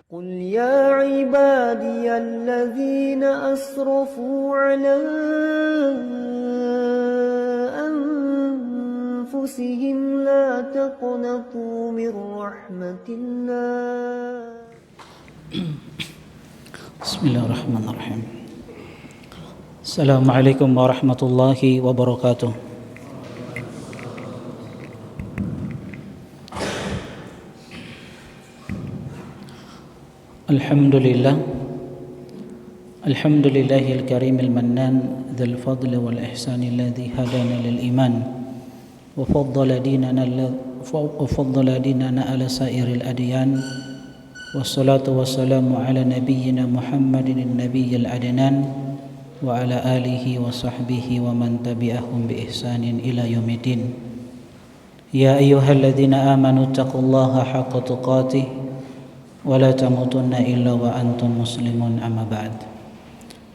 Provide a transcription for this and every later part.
قل يا عبادي الذين أسرفوا على أنفسهم لا تقنطوا من رحمة الله. بسم الله الرحمن الرحيم. السلام عليكم ورحمة الله وبركاته. الحمد لله الكريم المنان ذي الفضل والإحسان الذي هدانا للإيمان وفضل ديننا على سائر الأديان والصلاة والسلام على نبينا محمد النبي العدنان وعلى آله وصحبه ومن تبعهم بإحسان إلى يوم الدين. يا أيها الذين آمنوا اتقوا الله حق تقاته ولا تموتن إلا وأنتم مسلمون. أما بعد،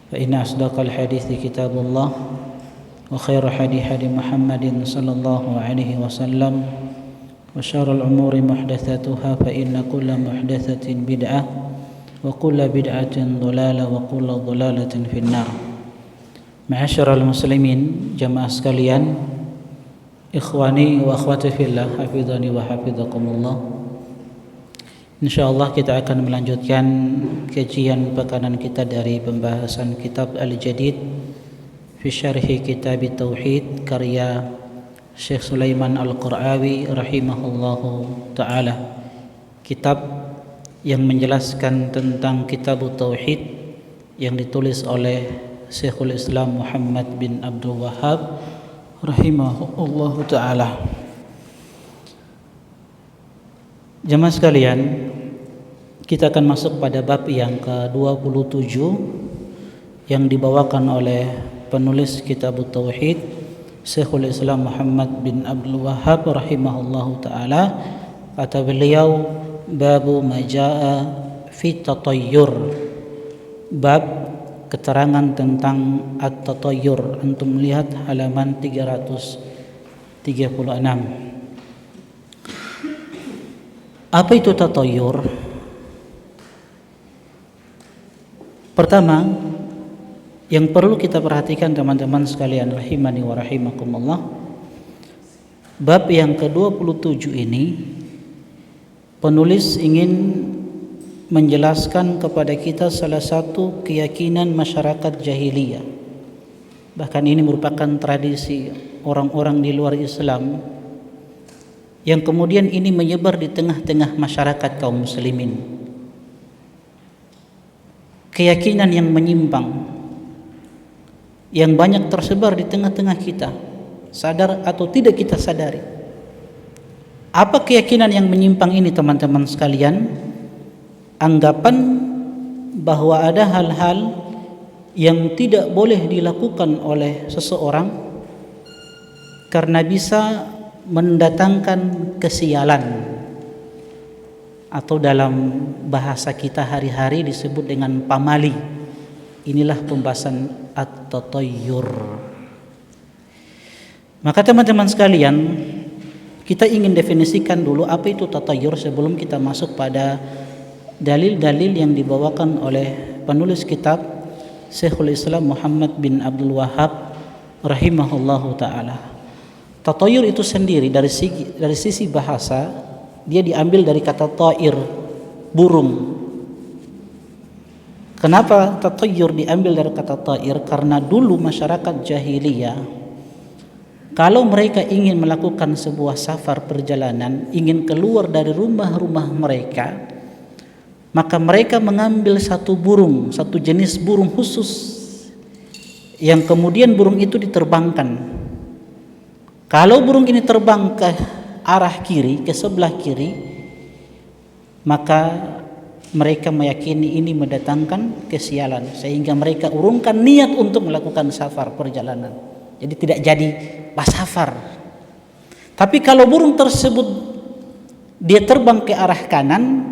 فإن أصدق الحديث كتاب الله وخير حديث محمد صلى الله عليه وسلم وشر الأمور محدثاتها فإن كل محدثة بدعة وكل بدعة ضلالة وكل ضلالة في النار. Ma'asyiral muslimin, jamaah sekalian, ikhwani wa akhwati fillah, hafizani wa hafizakumullah. Insyaallah kita akan melanjutkan kajian pekanan kita dari pembahasan kitab Al-Jadid fi syarhi kitab Tauhid karya Syekh Sulaiman Al-Qur'awi rahimahullahu ta'ala. Kitab yang menjelaskan tentang kitab Tauhid yang ditulis oleh Syekhul Islam Muhammad bin Abdul Wahhab rahimahullahu ta'ala. Jemaah sekalian, kita akan masuk pada bab yang ke-27 yang dibawakan oleh penulis kitab Tauhid Syekhul Islam Muhammad bin Abdul Wahhab rahimahullahu ta'ala. Kata beliau, babu majaa fi tatayyur, bab keterangan tentang at-tatayyur. Antum lihat halaman 336. Apa itu tatayyur? Pertama, yang perlu kita perhatikan teman-teman sekalian rahimani wa rahimakumullah, bab yang ke-27 ini penulis ingin menjelaskan kepada kita salah satu keyakinan masyarakat jahiliyah. Bahkan ini merupakan tradisi orang-orang di luar Islam yang kemudian ini menyebar di tengah-tengah masyarakat kaum muslimin. Keyakinan yang menyimpang yang banyak tersebar di tengah-tengah kita, sadar atau tidak kita sadari. Apa keyakinan yang menyimpang ini teman-teman sekalian? Anggapan bahwa ada hal-hal yang tidak boleh dilakukan oleh seseorang karena bisa mendatangkan kesialan, atau dalam bahasa kita hari-hari disebut dengan pamali. Inilah pembahasan at-tatayyur. Maka teman-teman sekalian, kita ingin definisikan dulu apa itu tatayyur sebelum kita masuk pada dalil-dalil yang dibawakan oleh penulis kitab Syekhul Islam Muhammad bin Abdul Wahhab rahimahullahu ta'ala. Tatayyur itu sendiri dari sisi bahasa, dia diambil dari kata ta'ir, burung. Kenapa tatayyur diambil dari kata ta'ir? Karena dulu masyarakat jahiliyah, kalau mereka ingin melakukan sebuah safar perjalanan, ingin keluar dari rumah-rumah mereka, maka mereka mengambil satu burung, satu jenis burung khusus yang kemudian burung itu diterbangkan. Kalau burung ini terbang ke arah kiri, ke sebelah kiri, maka mereka meyakini ini mendatangkan kesialan, sehingga mereka urungkan niat untuk melakukan safar perjalanan. Jadi tidak jadi pas safar. Tapi kalau burung tersebut dia terbang ke arah kanan,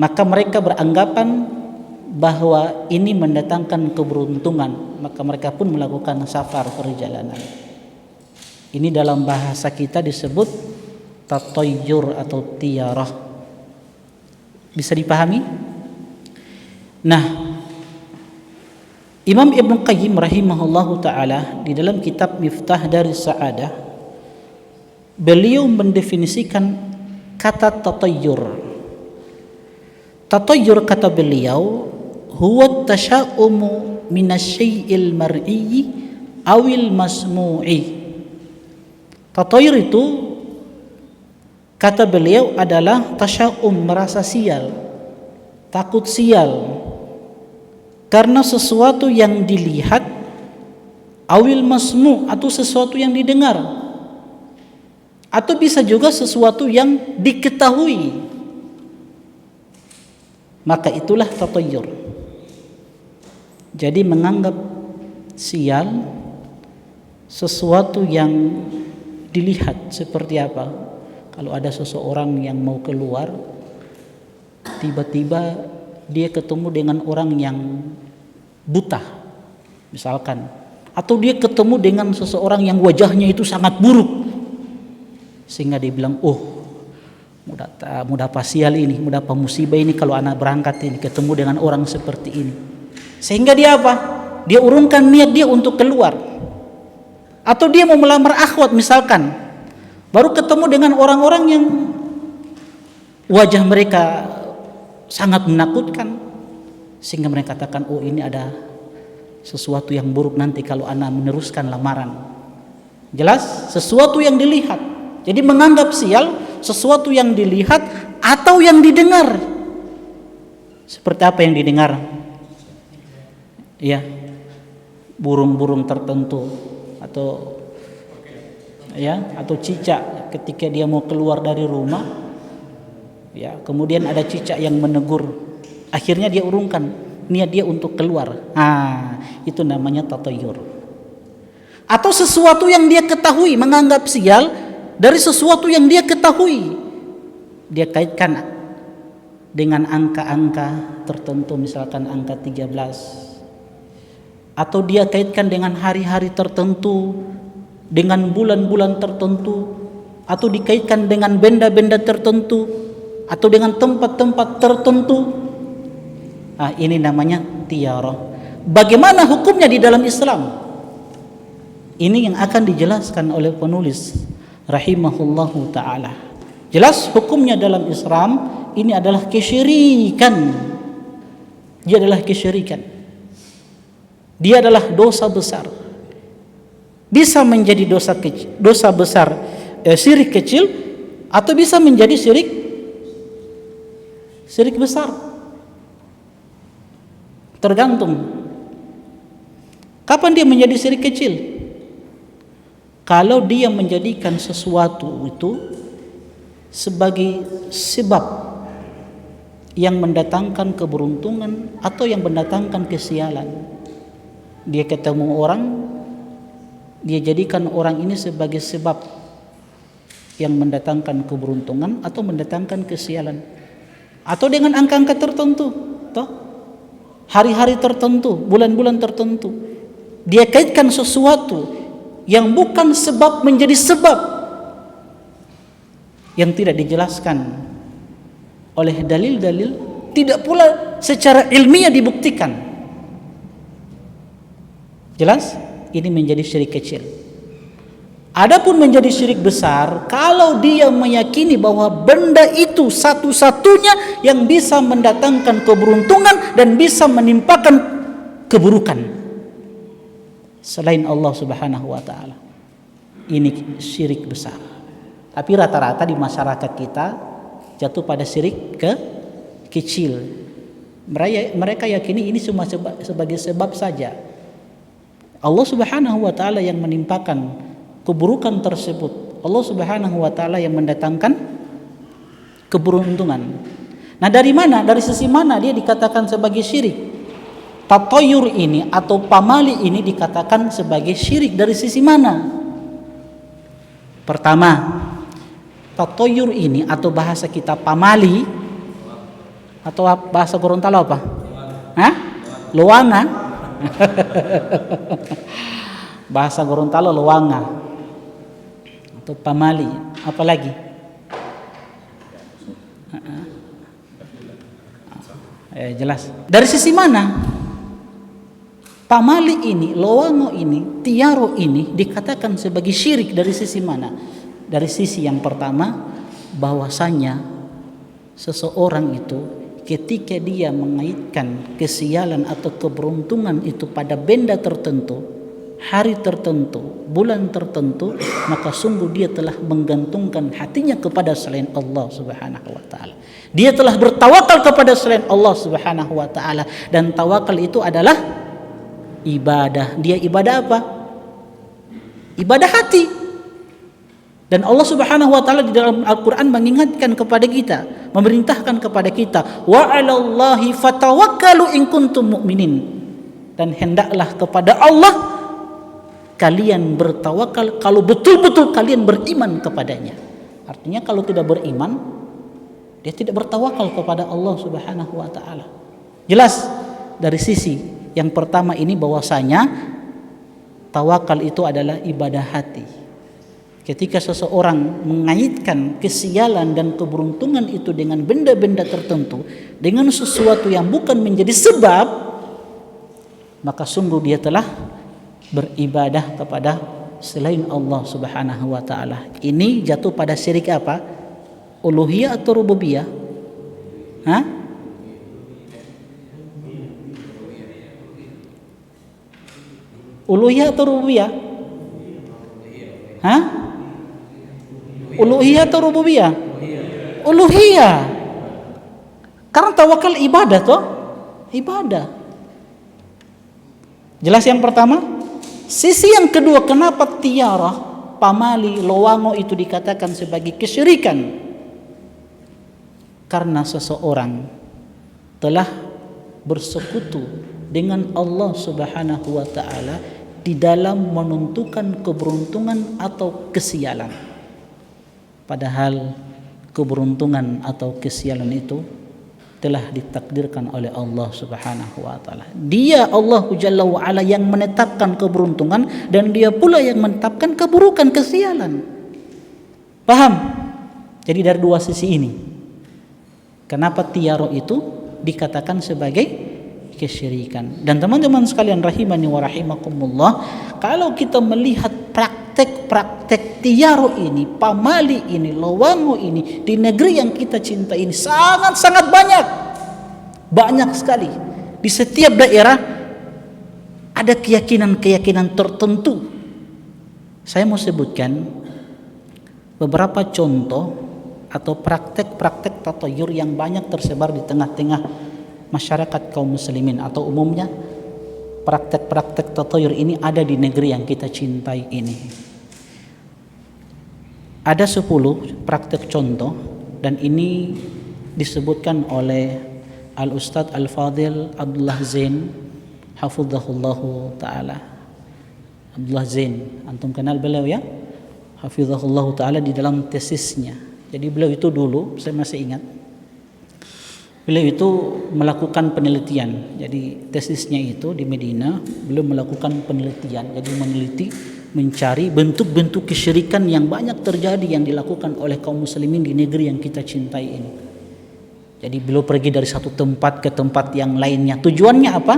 maka mereka beranggapan bahwa ini mendatangkan keberuntungan, maka mereka pun melakukan safar perjalanan. Ini dalam bahasa kita disebut tatayyur atau tiarah. Bisa dipahami? Nah, Imam Ibn Qayyim rahimahullahu ta'ala di dalam kitab Miftah dari Sa'adah, beliau mendefinisikan kata tatayyur. Tatayyur kata beliau, huwa tasya'umu minasyai'il mar'i awil masmu'i. Tatayyur itu kata beliau adalah tasya'um, merasa sial, takut sial karena sesuatu yang dilihat, awil masmu' atau sesuatu yang didengar, atau bisa juga sesuatu yang diketahui. Maka itulah tatayyur. Jadi menganggap sial sesuatu yang dilihat. Seperti apa? Kalau ada seseorang yang mau keluar, tiba-tiba dia ketemu dengan orang yang buta misalkan, atau dia ketemu dengan seseorang yang wajahnya itu sangat buruk, sehingga dia bilang, oh, mudah apa sial ini, mudah apa musibah ini kalau anak berangkat ini ketemu dengan orang seperti ini. Sehingga dia apa? Dia urungkan niat dia untuk keluar. Atau dia mau melamar akhwat misalkan, baru ketemu dengan orang-orang yang wajah mereka sangat menakutkan, sehingga mereka katakan, oh ini ada sesuatu yang buruk nanti kalau anak meneruskan lamaran. Jelas sesuatu yang dilihat. Jadi menganggap sial sesuatu yang dilihat atau yang didengar. Seperti apa yang didengar? Ya, burung-burung tertentu atau cicak ketika dia mau keluar dari rumah, ya, kemudian ada cicak yang menegur, akhirnya dia urungkan niat dia untuk keluar. Itu namanya tatayyur. Atau sesuatu yang dia ketahui, menganggap sial dari sesuatu yang dia ketahui, dia kaitkan dengan angka-angka tertentu, misalkan angka 13, atau dia kaitkan dengan hari-hari tertentu, dengan bulan-bulan tertentu, atau dikaitkan dengan benda-benda tertentu, atau dengan tempat-tempat tertentu. Ini namanya tiarah. Bagaimana hukumnya di dalam Islam? Ini yang akan dijelaskan oleh penulis rahimahullahu ta'ala. Jelas hukumnya dalam Islam ini adalah kesyirikan. Dia adalah kesyirikan. Dia adalah dosa besar. Bisa menjadi dosa besar, syirik kecil, atau bisa menjadi syirik besar. Tergantung kapan dia menjadi syirik kecil. Kalau dia menjadikan sesuatu itu sebagai sebab yang mendatangkan keberuntungan atau yang mendatangkan kesialan. Dia ketemu orang, dia jadikan orang ini sebagai sebab yang mendatangkan keberuntungan atau mendatangkan kesialan. Atau dengan angka-angka tertentu, hari-hari tertentu, bulan-bulan tertentu, dia kaitkan sesuatu yang bukan sebab menjadi sebab, yang tidak dijelaskan oleh dalil-dalil, tidak pula secara ilmiah dibuktikan. Jelas? Ini menjadi syirik kecil. Adapun menjadi syirik besar kalau dia meyakini bahwa benda itu satu-satunya yang bisa mendatangkan keberuntungan dan bisa menimpakan keburukan selain Allah Subhanahu wa taala. Ini syirik besar. Tapi rata-rata di masyarakat kita jatuh pada syirik kecil. Mereka yakini ini cuma sebagai sebab saja. Allah Subhanahu wa taala yang menimpakan keburukan tersebut. Allah Subhanahu wa taala yang mendatangkan keberuntungan. Nah, dari mana? Dari sisi mana dia dikatakan sebagai syirik? Tatayyur ini atau pamali ini dikatakan sebagai syirik dari sisi mana? Pertama, tatayyur ini atau bahasa kita pamali atau bahasa Gorontalo apa? Luanga. Bahasa Gorontalo luanga atau pamali, apalagi Jelas. Dari sisi mana? Pamali ini, lowango ini, tiaro ini dikatakan sebagai syirik dari sisi mana? Dari sisi yang pertama, bahwasanya seseorang itu ketika dia mengaitkan kesialan atau keberuntungan itu pada benda tertentu, hari tertentu, bulan tertentu, maka sungguh dia telah menggantungkan hatinya kepada selain Allah Subhanahu wa taala. Dia telah bertawakal kepada selain Allah Subhanahu wa taala, dan tawakal itu adalah ibadah. Dia ibadah apa? Ibadah hati. Dan Allah Subhanahu wa taala di dalam Al-Qur'an mengingatkan kepada kita, memerintahkan kepada kita, wa 'alallahi fatawakkalu in kuntum mu'minin. Dan hendaklah kepada Allah kalian bertawakal kalau betul-betul kalian beriman kepadanya. Artinya kalau tidak beriman, dia tidak bertawakal kepada Allah Subhanahu wa taala. Jelas dari sisi yang pertama ini bahwasanya tawakal itu adalah ibadah hati. Ketika seseorang mengaitkan kesialan dan keberuntungan itu dengan benda-benda tertentu, dengan sesuatu yang bukan menjadi sebab, maka sungguh dia telah beribadah kepada selain Allah Subhanahu wa taala. Ini jatuh pada syirik apa? Uluhiyah atau rububiyah? Hah? Uluhiyah atau rububiyah? Hah? Uluhiyah atau rububiyah? Uluhiyah. Karena tawakal ibadah toh? Ibadah. Jelas yang pertama? Sisi yang kedua, kenapa tiara, pamali, lowango itu dikatakan sebagai kesyirikan? Karena seseorang telah bersekutu dengan Allah Subhanahu wa taala di dalam menentukan keberuntungan atau kesialan. Padahal keberuntungan atau kesialan itu telah ditakdirkan oleh Allah Subhanahu wa taala. Dia Allah Jalla wa ala yang menetapkan keberuntungan, dan dia pula yang menetapkan keburukan, kesialan. Paham? Jadi dari dua sisi ini, kenapa tiaro itu dikatakan sebagai kesyirikan. Dan teman-teman sekalian rahimani wa rahimakumullah, kalau kita melihat praktek-praktek tiaro ini, pamali ini, lowango ini di negeri yang kita cintai ini sangat-sangat banyak sekali. Di setiap daerah ada keyakinan-keyakinan tertentu. Saya mau sebutkan beberapa contoh atau praktek-praktek tatayur yang banyak tersebar di tengah-tengah masyarakat kaum muslimin, atau umumnya praktek-praktek tatayur ini ada di negeri yang kita cintai ini. Ada 10 praktek contoh, dan ini disebutkan oleh Al-Ustadz Al-Fadil Abdullah Zain hafizahullahu ta'ala. Abdullah Zain, antum kenal beliau ya? Hafizahullahu ta'ala di dalam tesisnya. Jadi beliau itu dulu, saya masih ingat, beliau itu melakukan penelitian. Jadi tesisnya itu di Medina, beliau melakukan penelitian. Jadi meneliti, mencari bentuk-bentuk kesyirikan yang banyak terjadi yang dilakukan oleh kaum muslimin di negeri yang kita cintai ini. Jadi beliau pergi dari satu tempat ke tempat yang lainnya. Tujuannya apa?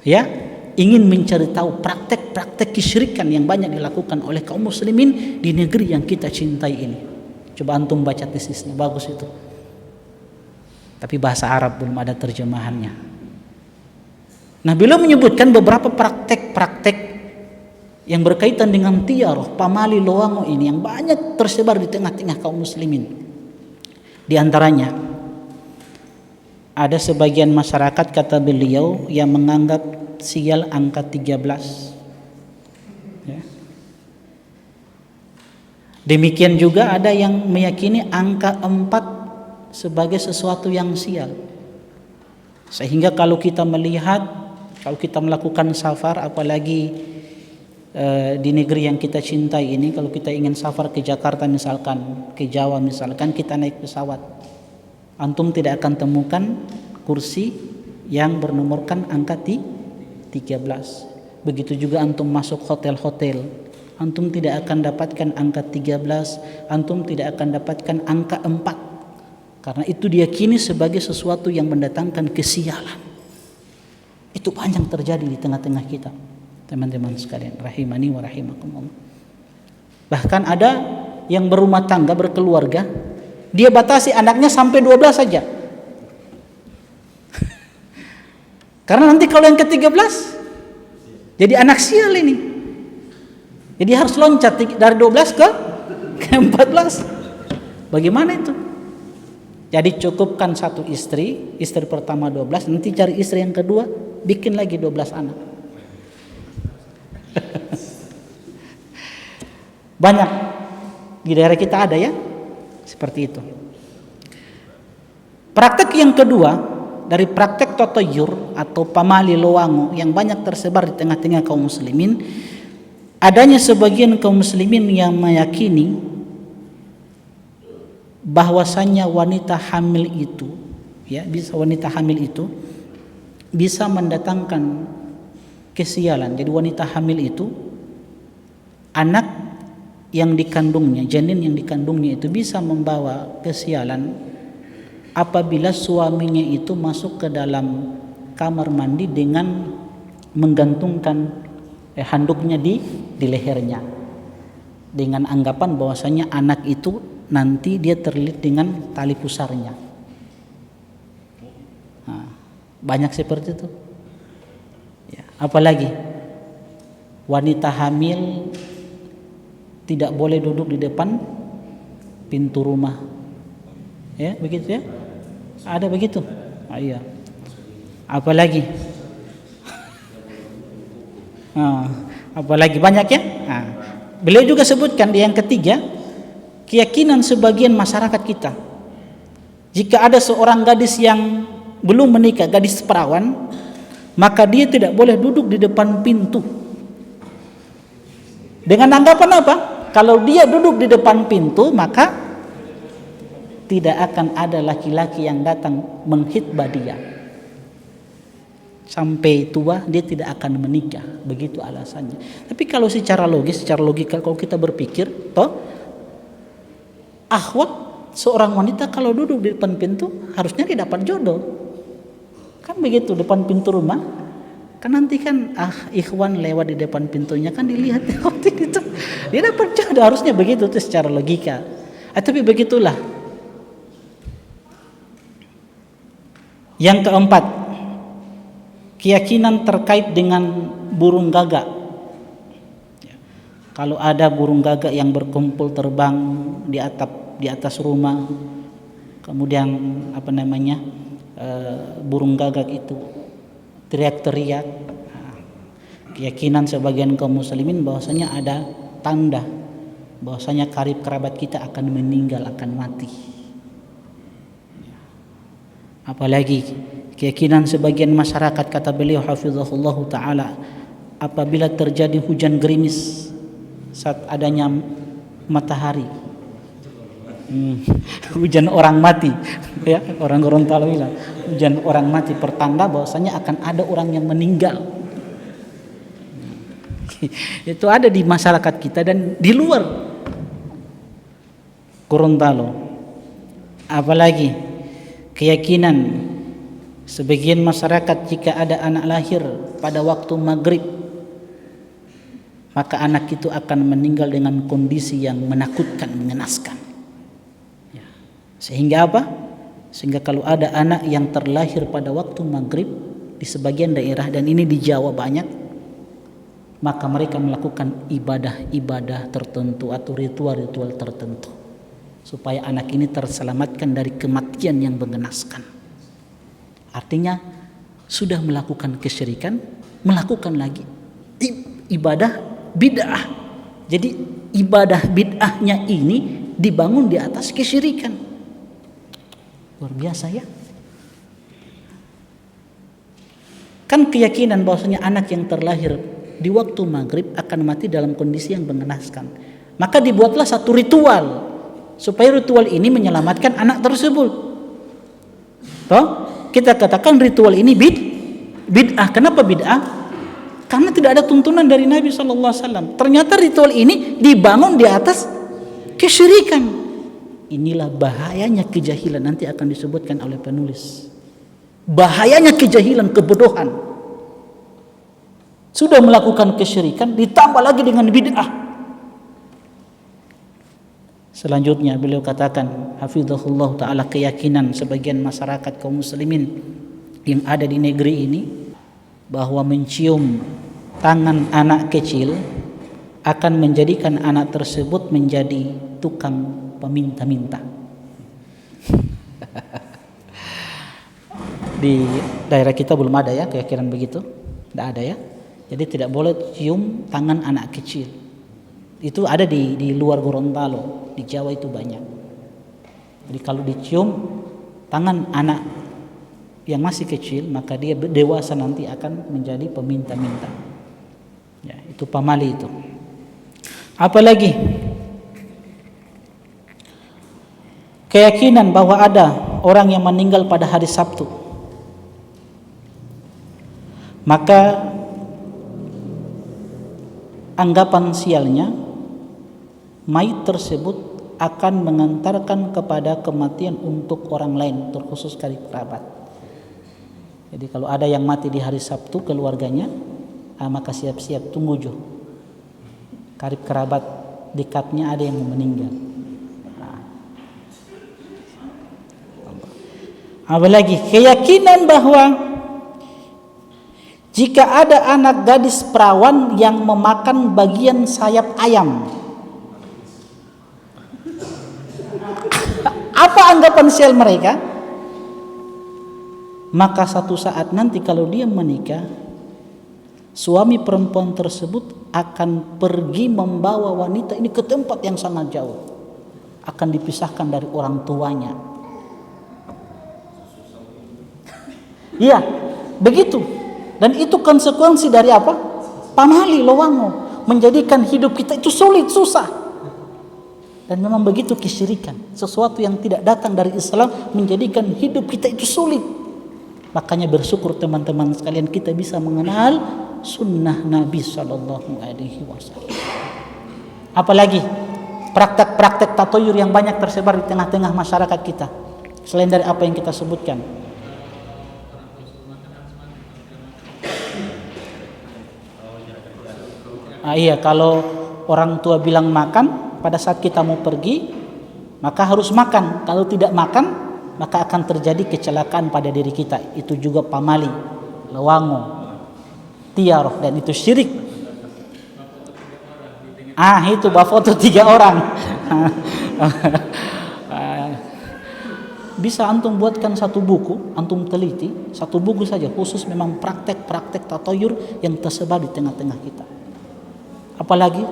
Ya, ingin mencari tahu praktek-praktek kesyirikan yang banyak dilakukan oleh kaum muslimin di negeri yang kita cintai ini. Coba antum baca tesisnya, bagus itu. Tapi bahasa Arab belum ada terjemahannya. Nah, beliau menyebutkan beberapa praktek-praktek yang berkaitan dengan tiaroh, pamali, lowango ini yang banyak tersebar di tengah-tengah kaum muslimin. Di antaranya ada sebagian masyarakat, kata beliau, yang menganggap sial angka 13. Ya. Demikian juga ada yang meyakini angka 4 sebagai sesuatu yang sial. Sehingga kalau kita melihat, kalau kita melakukan safar, apalagi di negeri yang kita cintai ini, kalau kita ingin safar ke Jakarta misalkan, ke Jawa misalkan, kita naik pesawat, antum tidak akan temukan kursi yang bernomorkan angka 13. Begitu juga antum masuk hotel-hotel, antum tidak akan dapatkan angka 13, antum tidak akan dapatkan angka 4. Karena itu diyakini sebagai sesuatu yang mendatangkan kesialan. Itu banyak terjadi di tengah-tengah kita, teman-teman sekalian, rahimani wa rahimakumullah. Bahkan ada yang berumah tangga, berkeluarga, dia batasi anaknya sampai 12 saja. Karena nanti kalau yang ke-13 jadi anak sial ini. Jadi harus loncat dari 12 ke 14. Bagaimana itu? Jadi cukupkan satu istri pertama 12, nanti cari istri yang kedua, bikin lagi 12 anak. Banyak di daerah kita ada ya, seperti itu. Praktek yang kedua dari praktek totoyur atau pamali lowango yang banyak tersebar di tengah-tengah kaum muslimin, adanya sebagian kaum muslimin yang meyakini bahwasanya wanita hamil itu, ya, wanita hamil itu bisa mendatangkan kesialan. Jadi wanita hamil itu, anak yang dikandungnya, janin yang dikandungnya itu bisa membawa kesialan apabila suaminya itu masuk ke dalam kamar mandi dengan menggantungkan handuknya di lehernya, dengan anggapan bahwasanya anak itu nanti dia terlilit dengan tali pusarnya. Nah, banyak seperti itu. Ya, apalagi wanita hamil tidak boleh duduk di depan pintu rumah. Ya, begitu ya? Ada begitu? Ah, iya. Apalagi? Apalagi banyak ya? Nah, beliau juga sebutkan di yang ketiga, keyakinan sebagian masyarakat kita, jika ada seorang gadis yang belum menikah, gadis perawan, maka dia tidak boleh duduk di depan pintu. Dengan anggapan apa? Kalau dia duduk di depan pintu, maka tidak akan ada laki-laki yang datang menghitbah dia. Sampai tua dia tidak akan menikah, begitu alasannya. Tapi kalau secara logis, secara logika, kalau kita berpikir, akhwat seorang wanita kalau duduk di depan pintu harusnya dia dapat jodoh, kan begitu, depan pintu rumah kan nanti kan ikhwan lewat di depan pintunya kan dilihat waktu itu dia dapat jodoh, harusnya begitu tuh secara logika. Tapi begitulah. Yang keempat, keyakinan terkait dengan burung gagak. Kalau ada burung gagak yang berkumpul terbang di atas rumah, kemudian burung gagak itu teriak-teriak, keyakinan sebagian kaum muslimin bahwasanya ada tanda bahwasanya karib kerabat kita akan meninggal, akan mati. Apalagi keyakinan sebagian masyarakat, kata beliau hafizahullah taala, apabila terjadi hujan gerimis saat adanya matahari, hujan orang mati, ya, orang Gorontalo bilang hujan orang mati, pertanda bahwasanya akan ada orang yang meninggal. Itu ada di masyarakat kita dan di luar Gorontalo. Apalagi keyakinan sebagian masyarakat, jika ada anak lahir pada waktu maghrib, maka anak itu akan meninggal dengan kondisi yang menakutkan, mengenaskan. Sehingga apa? Sehingga kalau ada anak yang terlahir pada waktu maghrib di sebagian daerah, dan ini di Jawa banyak, maka mereka melakukan ibadah-ibadah tertentu atau ritual-ritual tertentu supaya anak ini terselamatkan dari kematian yang mengenaskan. Artinya sudah melakukan kesyirikan, melakukan lagi ibadah bid'ah. Jadi ibadah bid'ahnya ini dibangun di atas kesyirikan. Luar biasa ya. Kan keyakinan bahwasanya anak yang terlahir di waktu maghrib akan mati dalam kondisi yang mengenaskan. Maka dibuatlah satu ritual supaya ritual ini menyelamatkan anak tersebut. Toh, kita katakan ritual ini bid'ah. Kenapa bid'ah? Karena tidak ada tuntunan dari Nabi SAW. Ternyata ritual ini dibangun di atas kesyirikan. Inilah bahayanya kejahilan, nanti akan disebutkan oleh penulis. Bahayanya kejahilan, kebodohan. Sudah melakukan kesyirikan, ditambah lagi dengan bid'ah. Selanjutnya beliau katakan, hafizahullah ta'ala, keyakinan sebagian masyarakat kaum muslimin yang ada di negeri ini bahwa mencium tangan anak kecil akan menjadikan anak tersebut menjadi tukang peminta-minta. Di daerah kita belum ada ya keyakinan begitu, tidak ada ya. Jadi tidak boleh cium tangan anak kecil. Itu ada di luar Gorontalo, di Jawa itu banyak. Jadi kalau dicium tangan anak yang masih kecil, maka dia dewasa nanti akan menjadi peminta-minta. Ya, itu pamali itu. Apalagi keyakinan bahwa ada orang yang meninggal pada hari Sabtu, maka anggapan sialnya mayit tersebut akan mengantarkan kepada kematian untuk orang lain, terkhusus karib kerabat. Jadi kalau ada yang mati di hari Sabtu keluarganya, maka siap-siap tunggu jo, karib kerabat dekatnya ada yang meninggal. Apalagi keyakinan bahwa jika ada anak gadis perawan yang memakan bagian sayap ayam, apa anggapan sial mereka? Maka satu saat nanti kalau dia menikah, suami perempuan tersebut akan pergi membawa wanita ini ke tempat yang sangat jauh, akan dipisahkan dari orang tuanya. Iya, begitu. Dan itu konsekuensi dari apa? Pamali lowango, menjadikan hidup kita itu sulit, susah. Dan memang begitu kesyirikan, sesuatu yang tidak datang dari Islam menjadikan hidup kita itu sulit. Makanya bersyukur teman-teman sekalian, kita bisa mengenal sunnah Nabi Sallallahu Alaihi Wasallam. Apalagi praktek-praktek tatoyur yang banyak tersebar di tengah-tengah masyarakat kita, selain dari apa yang kita sebutkan. Iya, kalau orang tua bilang makan, pada saat kita mau pergi, maka harus makan. Kalau tidak makan, maka akan terjadi kecelakaan pada diri kita. Itu juga pamali, lewango, tiaroh, dan itu syirik. Itu bafoto 3 orang. Bisa antum buatkan satu buku, antum teliti, satu buku saja khusus memang praktek-praktek tatoyur yang tersebar di tengah-tengah kita. Apalagi?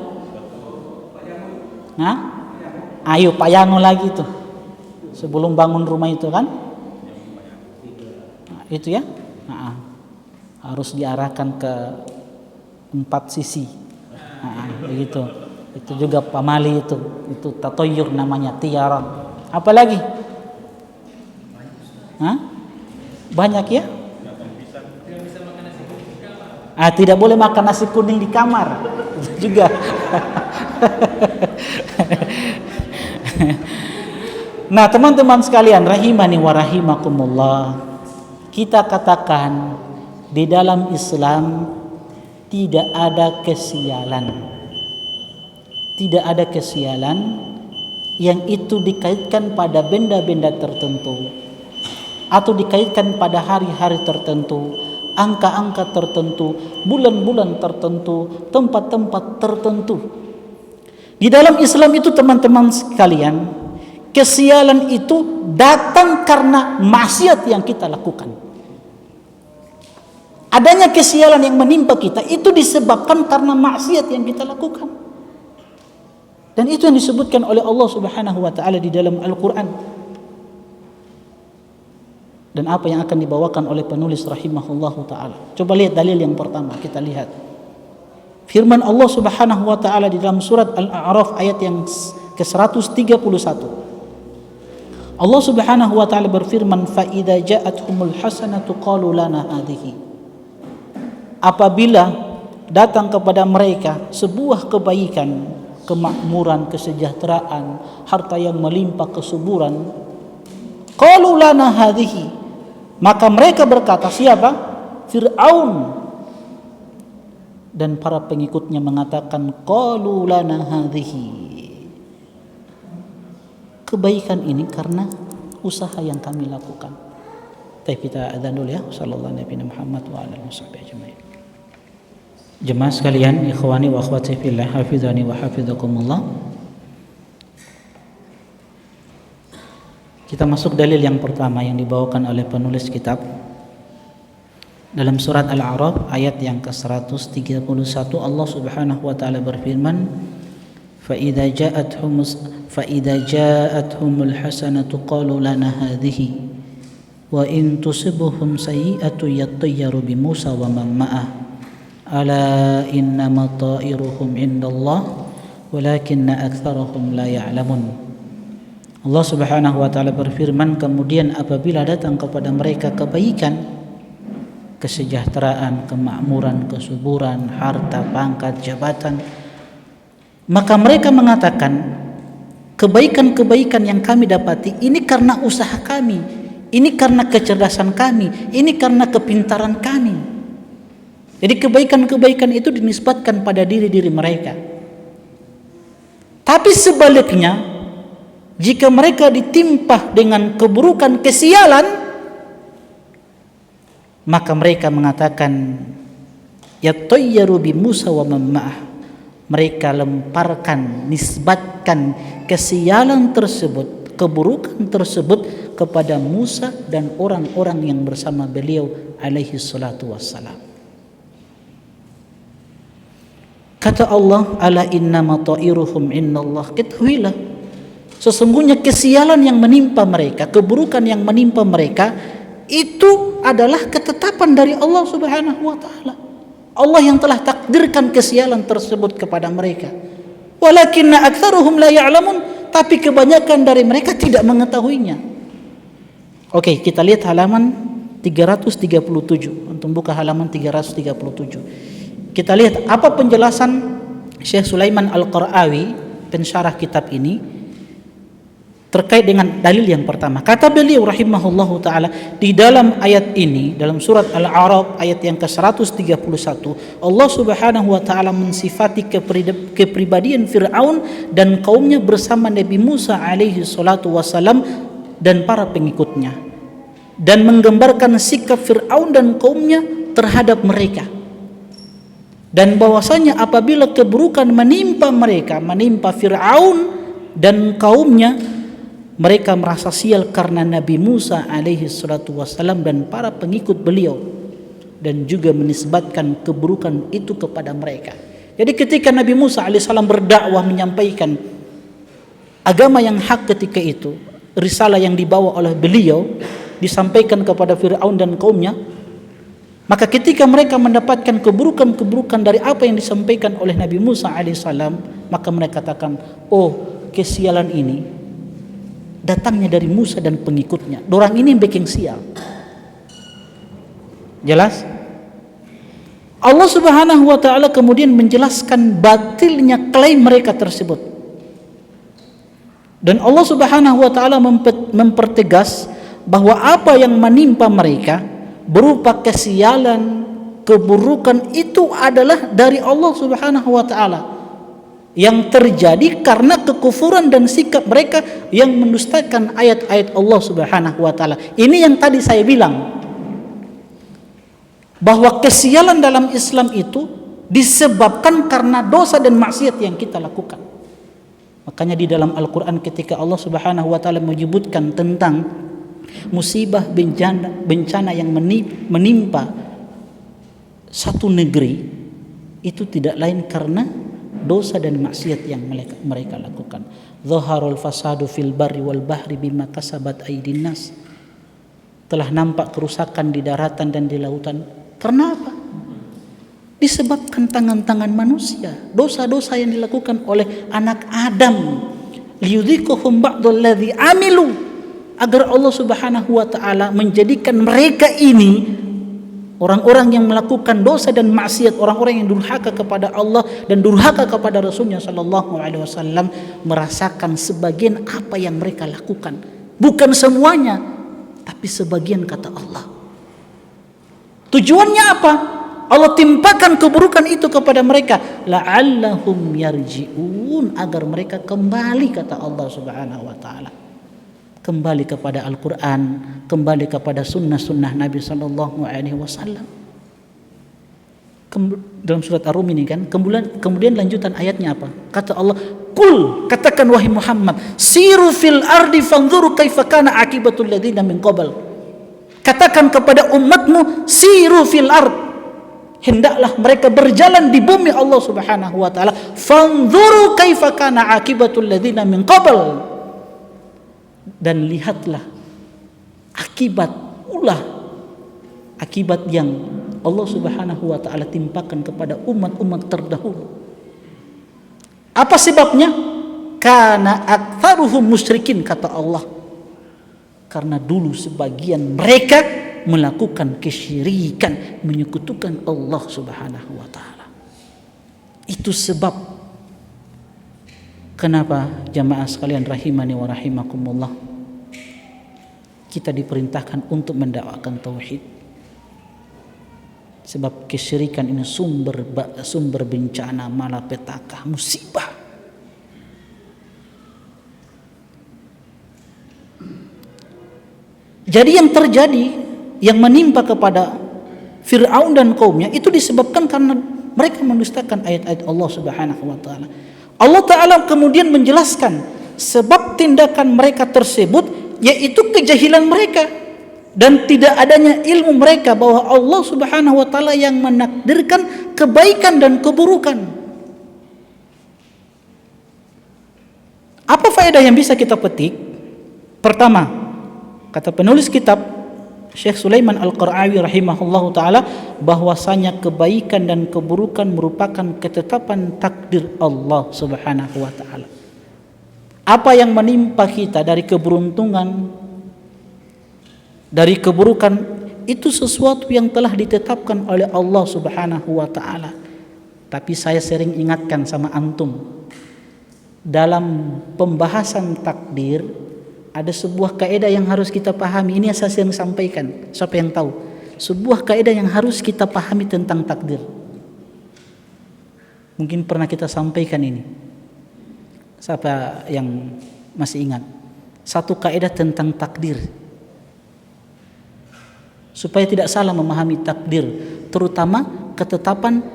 Ayo payango lagi tuh. Sebelum bangun rumah itu kan? Itu ya. Harus diarahkan ke 4 sisi. Begitu. Itu juga pamali itu. Itu tatoyur namanya, tiara. Apalagi? Banyak ya? Tidak boleh makan nasi kuning di kamar. Juga. Nah, teman-teman sekalian, rahimani wa rahimakumullah, kita katakan di dalam Islam tidak ada kesialan. Tidak ada kesialan yang itu dikaitkan pada benda-benda tertentu atau dikaitkan pada hari-hari tertentu, angka-angka tertentu, bulan-bulan tertentu, tempat-tempat tertentu. Di dalam Islam itu teman-teman sekalian, kesialan itu datang karena maksiat yang kita lakukan. Adanya kesialan yang menimpa kita itu disebabkan karena maksiat yang kita lakukan. Dan itu yang disebutkan oleh Allah Subhanahu wa taala di dalam Al-Qur'an. Dan apa yang akan dibawakan oleh penulis rahimahullahu ta'ala. Coba lihat dalil yang pertama, kita lihat firman Allah Subhanahu wa ta'ala di dalam surat Al-A'raf ayat yang ke-131. Allah Subhanahu wa ta'ala berfirman, fa idza ja'atuhumul hasanatu qalu lana hadhihi. Apabila datang kepada mereka sebuah kebaikan, kemakmuran, kesejahteraan, harta yang melimpah, kesuburan. Qalu lana hadhihi, maka mereka berkata, siapa? Fir'aun dan para pengikutnya mengatakan, qalu lana hadhihi, kebaikan ini karena usaha yang kami lakukan. Kita adzan dulu ya. Sallallahu Nabi Muhammad wa ala alihi wasallam. Jemaah sekalian, ikhwani wa akhwati fillah, hafizani wa hafizakumullah. Kita masuk dalil yang pertama yang dibawakan oleh penulis kitab dalam surat Al-A'raf ayat yang ke-131. Allah Subhanahu wa taala berfirman, fa idza ja'atuhumul hasanatu qalu lana hadhihi wa in tusibhum sayyi'atu yattayyaru bi Musa wa man ma'ah ala innama ta'iruhum indallah walakinna aktsarahum la ya'lamun. Allah Subhanahu wa taala berfirman, kemudian apabila datang kepada mereka kebaikan, kesejahteraan, kemakmuran, kesuburan, harta, pangkat, jabatan, maka mereka mengatakan, kebaikan-kebaikan yang kami dapati ini karena usaha kami, ini karena kecerdasan kami, ini karena kepintaran kami. Jadi kebaikan-kebaikan itu dinisbatkan pada diri-diri mereka. Tapi sebaliknya, jika mereka ditimpa dengan keburukan, kesialan, maka mereka mengatakan, yatayyaru bi Musa wa man ma'ah, mereka lemparkan, nisbatkan kesialan tersebut, keburukan tersebut kepada Musa dan orang-orang yang bersama beliau alaihi salatu wassalam. Kata Allah, ala innama ta'iruhum innallah, ketahuilah sesungguhnya kesialan yang menimpa mereka, keburukan yang menimpa mereka itu adalah ketetapan dari Allah Subhanahu wa taala. Allah yang telah takdirkan kesialan tersebut kepada mereka. Walakinna aktsaruhum la ya'lamun, tapi kebanyakan dari mereka tidak mengetahuinya. Oke, kita lihat halaman 337. Untuk buka halaman 337. Kita lihat apa penjelasan Syekh Sulaiman Al-Qara'awi, pensyarah kitab ini, terkait dengan dalil yang pertama. Kata beliau rahimahullahu taala, di dalam ayat ini, dalam surat Al-A'raf ayat yang ke-131, Allah Subhanahu wa taala mensifati kepribadian Fir'aun dan kaumnya bersama Nabi Musa alaihi salatu wasalam dan para pengikutnya, dan menggambarkan sikap Fir'aun dan kaumnya terhadap mereka, dan bahwasanya apabila keburukan menimpa mereka, menimpa Fir'aun dan kaumnya, mereka merasa sial karena Nabi Musa alaihi salatu wassalam dan para pengikut beliau, dan juga menisbatkan keburukan itu kepada mereka. Jadi ketika Nabi Musa alaihissalam berdakwah, menyampaikan agama yang hak ketika itu, risalah yang dibawa oleh beliau disampaikan kepada Fir'aun dan kaumnya, maka ketika mereka mendapatkan keburukan-keburukan dari apa yang disampaikan oleh Nabi Musa alaihissalam, maka mereka katakan, oh, kesialan ini datangnya dari Musa dan pengikutnya. Dorang ini yang bikin sial. Jelas? Allah Subhanahu wa taala kemudian menjelaskan batilnya klaim mereka tersebut. Dan Allah Subhanahu wa taala mempertegas bahwa apa yang menimpa mereka berupa kesialan, keburukan itu adalah dari Allah Subhanahu wa taala, yang terjadi karena kekufuran dan sikap mereka yang mendustakan ayat-ayat Allah Subhanahu wa taala. Ini yang tadi saya bilang, bahwa kesialan dalam Islam itu disebabkan karena dosa dan maksiat yang kita lakukan. Makanya di dalam Al-Quran ketika Allah Subhanahu wa taala menyebutkan tentang musibah, bencana yang menimpa satu negeri, itu tidak lain karena dosa dan maksiat yang mereka lakukan. Zaharul fasadu fil barri wal bahri bima kasabat aydin nas. Telah nampak kerusakan di daratan dan di lautan. Karena apa? Disebabkan tangan-tangan manusia, dosa-dosa yang dilakukan oleh anak Adam. Liyudhikuhum ba'dalladzi amilu, agar Allah Subhanahu wa taala menjadikan mereka ini Orang-orang yang melakukan dosa dan maksiat, orang-orang yang durhaka kepada Allah dan durhaka kepada Rasulnya sallallahu alaihi wasallam merasakan sebagian apa yang mereka lakukan. Bukan semuanya, tapi sebagian kata Allah. Tujuannya apa? Allah timpakan keburukan itu kepada mereka, la'allahum yarji'un, agar mereka kembali, kata Allah Subhanahu wa taala. Kembali kepada Al-Quran, kembali kepada sunnah-sunnah Nabi Sallallahu Alaihi Wasallam. Dalam surat Ar-Rum ini kan, kemudian lanjutan ayatnya apa? Kata Allah, Qul, katakan wahai Muhammad, siru fil ardi fanzuru kaifa kana akibatul ladzina min qabl. Katakan kepada umatmu, siru fil ard, hendaklah mereka berjalan di bumi Allah Subhanahu wa taala, fanzuru kaifa kana akibatul ladzina min qabl, dan lihatlah akibat yang Allah Subhanahu wa taala timpakan kepada umat-umat terdahulu. Apa sebabnya? Karena aktsaruhum musyrikin, kata Allah. Karena dulu sebagian mereka melakukan kesyirikan, menyekutukan Allah Subhanahu wa taala. Itu sebab kenapa jamaah sekalian rahimani wa rahimakumullah, kita diperintahkan untuk mendakwakan tauhid. Sebab kesyirikan ini sumber bencana, malapetaka, musibah. Jadi yang terjadi, yang menimpa kepada Fir'aun dan kaumnya itu disebabkan karena mereka mendustakan ayat-ayat Allah Subhanahu wa taala. Allah Ta'ala kemudian menjelaskan sebab tindakan mereka tersebut, yaitu kejahilan mereka dan tidak adanya ilmu mereka bahwa Allah Subhanahu wa taala yang menakdirkan kebaikan dan keburukan. Apa faedah yang bisa kita petik? Pertama, kata penulis kitab Syekh Sulaiman Al-Qara'awi rahimahullahu taala, bahwasanya kebaikan dan keburukan merupakan ketetapan takdir Allah Subhanahu wa taala. Apa yang menimpa kita dari keberuntungan, dari keburukan, itu sesuatu yang telah ditetapkan oleh Allah Subhanahu wa taala. Tapi saya sering ingatkan sama antum, dalam pembahasan takdir ada sebuah kaidah yang harus kita pahami. Ini yang saya sering sampaikan, siapa yang tahu? Sebuah kaidah yang harus kita pahami tentang takdir. Mungkin pernah kita sampaikan ini. Siapa yang masih ingat? Satu kaidah tentang takdir, supaya tidak salah memahami takdir, terutama ketetapan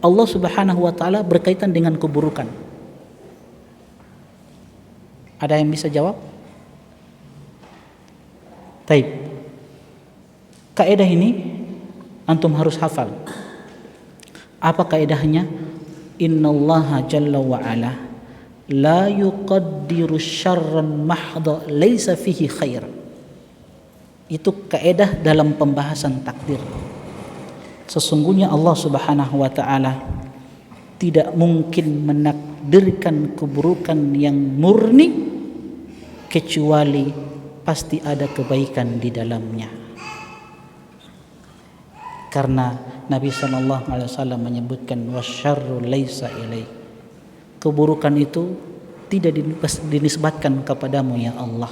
Allah Subhanahu wa taala berkaitan dengan keburukan. Ada yang bisa jawab? Baik. Kaidah ini antum harus hafal. Apa kaidahnya? Innallaha jalla wa ala la yuqaddiru syarran mahdha laisa fihi khair. Itu kaidah dalam pembahasan takdir. Sesungguhnya Allah Subhanahu wa taala tidak mungkin menakdirkan keburukan yang murni kecuali pasti ada kebaikan di dalamnya. Karena Nabi sallallahu alaihi wasallam menyebutkan wasyarru laisa ilaik. Keburukan itu tidak dinisbatkan kepadamu ya Allah.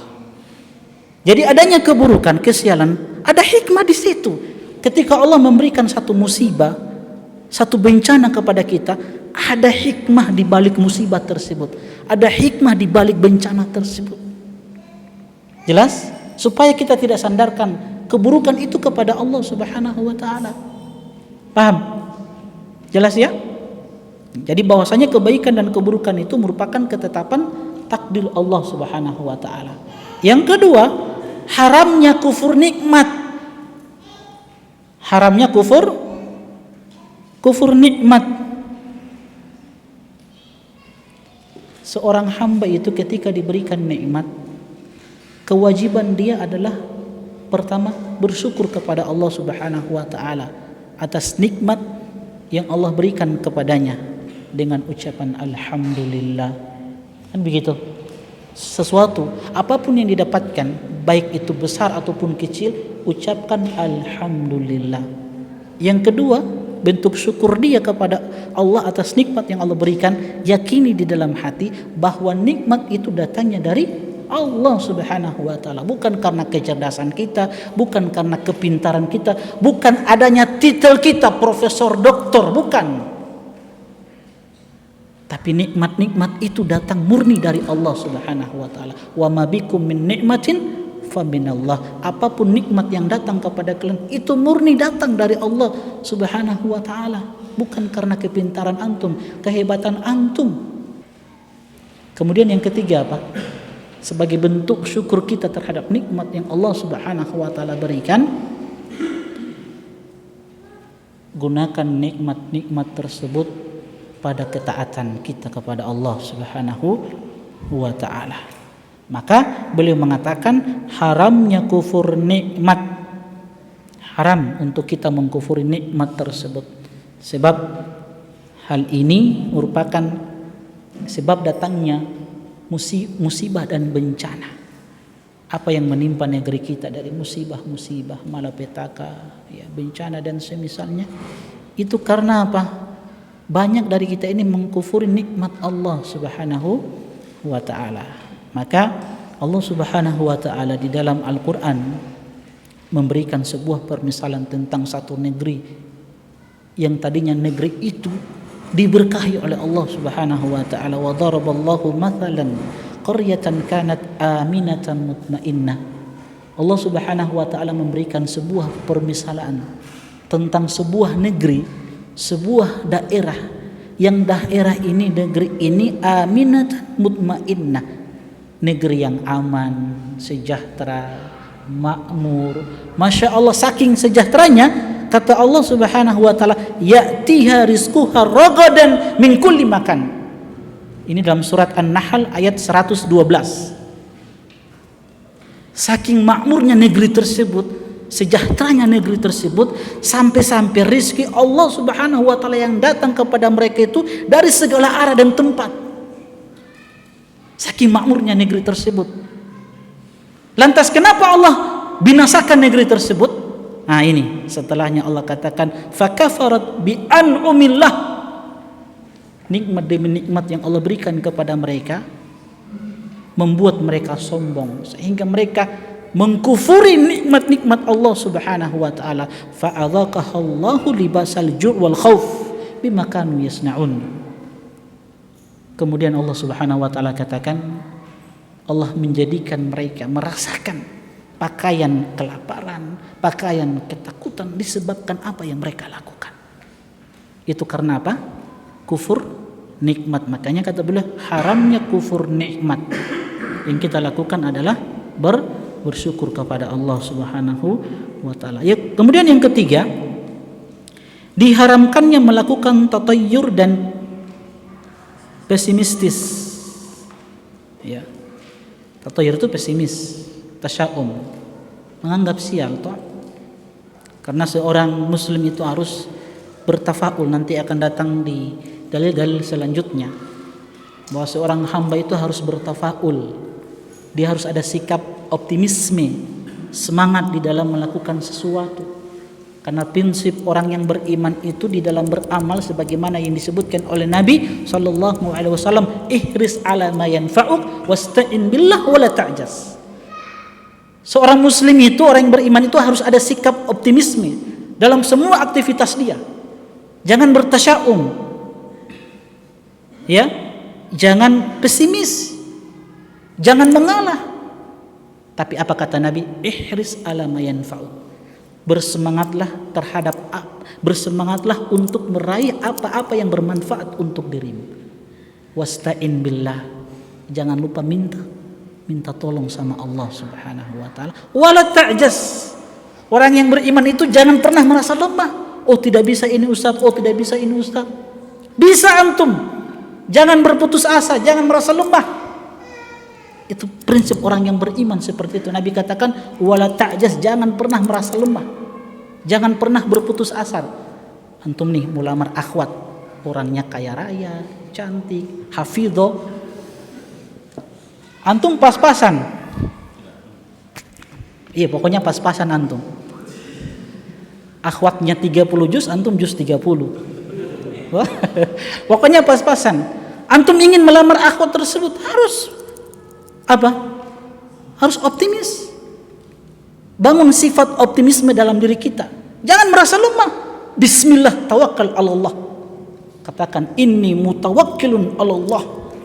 Jadi adanya keburukan, kesialan, ada hikmah di situ. Ketika Allah memberikan satu musibah, satu bencana kepada kita, ada hikmah di balik musibah tersebut. Ada hikmah di balik bencana tersebut. Jelas? Supaya kita tidak sandarkan keburukan itu kepada Allah Subhanahu wa taala. Paham? Jelas ya? Jadi bahwasanya kebaikan dan keburukan itu merupakan ketetapan takdir Allah Subhanahu wa taala. Yang kedua, haramnya kufur nikmat. Haramnya kufur nikmat. Seorang hamba itu ketika diberikan nikmat, kewajiban dia adalah pertama bersyukur kepada Allah Subhanahu wa taala atas nikmat yang Allah berikan kepadanya dengan ucapan alhamdulillah. Kan begitu? Sesuatu apapun yang didapatkan, baik itu besar ataupun kecil, ucapkan alhamdulillah. Yang kedua, bentuk syukur dia kepada Allah atas nikmat yang Allah berikan, yakini di dalam hati bahwa nikmat itu datangnya dari Allah Subhanahu wa taala, bukan karena kecerdasan kita, bukan karena kepintaran kita, bukan adanya titel kita profesor, doktor, bukan. Tapi nikmat-nikmat itu datang murni dari Allah Subhanahu wa taala. Wa ma bikum min nikmatin faminallah. Apapun nikmat yang datang kepada kalian itu murni datang dari Allah Subhanahu wa taala, bukan karena kepintaran antum, kehebatan antum. Kemudian yang ketiga apa? Sebagai bentuk syukur kita terhadap nikmat yang Allah Subhanahu wa taala berikan, gunakan nikmat-nikmat tersebut pada ketaatan kita kepada Allah Subhanahu wa taala. Maka beliau mengatakan haramnya kufur nikmat, haram untuk kita mengkufuri nikmat tersebut, sebab hal ini merupakan sebab datangnya musibah dan bencana. Apa yang menimpa negeri kita dari musibah-musibah, malapetaka, ya, bencana dan semisalnya, itu karena apa? Banyak dari kita ini mengkufuri nikmat Allah Subhanahu wa taala. Maka Allah Subhanahu wa taala di dalam Al-Qur'an memberikan sebuah permisalan tentang satu negeri yang tadinya negeri itu diberkahi oleh Allah Subhanahu wa taala. Wa daraballahu mathalan qaryatan kanat aminatan mutmainnah. Allah Subhanahu wa taala memberikan sebuah permisalan tentang sebuah negeri, sebuah daerah yang daerah ini, negeri ini aminatan mutmainnah, negeri yang aman, sejahtera, makmur. Masya Allah, saking sejahteranya, kata Allah Subhanahu wa taala, ya'tiha rizquha ragadan min kulli makan. Ini dalam surat An-Nahl ayat 112. Saking makmurnya negeri tersebut, sejahteranya negeri tersebut, sampai-sampai rizki Allah Subhanahu wa taala yang datang kepada mereka itu dari segala arah dan tempat. Saking makmurnya negeri tersebut. Lantas kenapa Allah binasakan negeri tersebut? Nah ini setelahnya Allah katakan fakafarat bi an'umillah. Nikmat demi nikmat yang Allah berikan kepada mereka membuat mereka sombong sehingga mereka mengkufuri nikmat-nikmat Allah Subhanahu wa taala. Fa'adzaqahallahu libasal ju' wal khauf bima kanu yasnaun. Kemudian Allah Subhanahu wa taala katakan, Allah menjadikan mereka merasakan pakaian kelaparan, pakaian ketakutan disebabkan apa yang mereka lakukan. Itu karena apa? Kufur nikmat. Makanya kata beliau haramnya kufur nikmat. Yang kita lakukan adalah bersyukur kepada Allah Subhanahu wa taala. Ya, kemudian yang ketiga, diharamkannya melakukan tatayyur dan pesimistis. Ya. Tatayyur itu pesimis, tasya'um, menganggap sial toh. Karena seorang muslim itu harus bertafaul, nanti akan datang di dalil-dalil selanjutnya bahwa seorang hamba itu harus bertafaul. Dia harus ada sikap optimisme, semangat di dalam melakukan sesuatu. Karena prinsip orang yang beriman itu di dalam beramal sebagaimana yang disebutkan oleh Nabi sallallahu alaihi wasallam, ihris ala ma yanfa'uk wasta'in billah wa la ta'jas. Seorang muslim itu, orang yang beriman itu harus ada sikap optimisme dalam semua aktivitas dia. Jangan bertasya'um. Ya, jangan pesimis. Jangan mengalah. Tapi apa kata Nabi? Ihris ala ma yanfa'uk. Bersemangatlah untuk meraih apa-apa yang bermanfaat untuk dirimu. Wasta'in billah. Jangan lupa minta tolong sama Allah Subhanahu wa taala. Wala ta'jas. Orang yang beriman itu jangan pernah merasa lemah. Oh tidak bisa ini Ustaz, oh tidak bisa ini Ustaz. Bisa antum. Jangan berputus asa, jangan merasa lemah. Itu prinsip orang yang beriman seperti itu. Nabi katakan wala ta'jas, jangan pernah merasa lemah. Jangan pernah berputus asa. Antum nih mulamar akhwat, orangnya kaya raya, cantik, hafidho. Antum pas-pasan. Iya, pokoknya pas-pasan antum. Akhwatnya 30 juz, antum juz 30. Wah, pokoknya pas-pasan. Antum ingin melamar akhwat tersebut harus apa? Harus optimis. Bangun sifat optimisme dalam diri kita. Jangan merasa lemah. Bismillah, tawakkal ala Allah. Katakan, inni mutawakkilun ala Allah.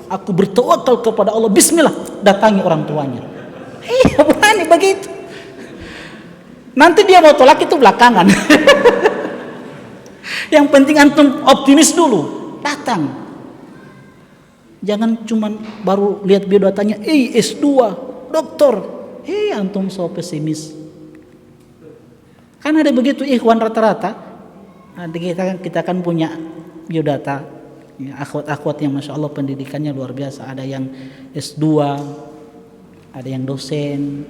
Aku bertawakal kepada Allah. Bismillah, datangi orang tuanya. Iya, berani begitu. Nanti dia mau tolak itu belakangan. Yang penting antum optimis dulu, datang. Jangan cuman baru lihat biodatanya, S2, doktor. Antum so pesimis. Kan ada begitu ikhwan rata-rata. Kita kan punya biodata. Ya, akhwat-akhwat yang Masya Allah pendidikannya luar biasa. Ada yang S2, ada yang dosen.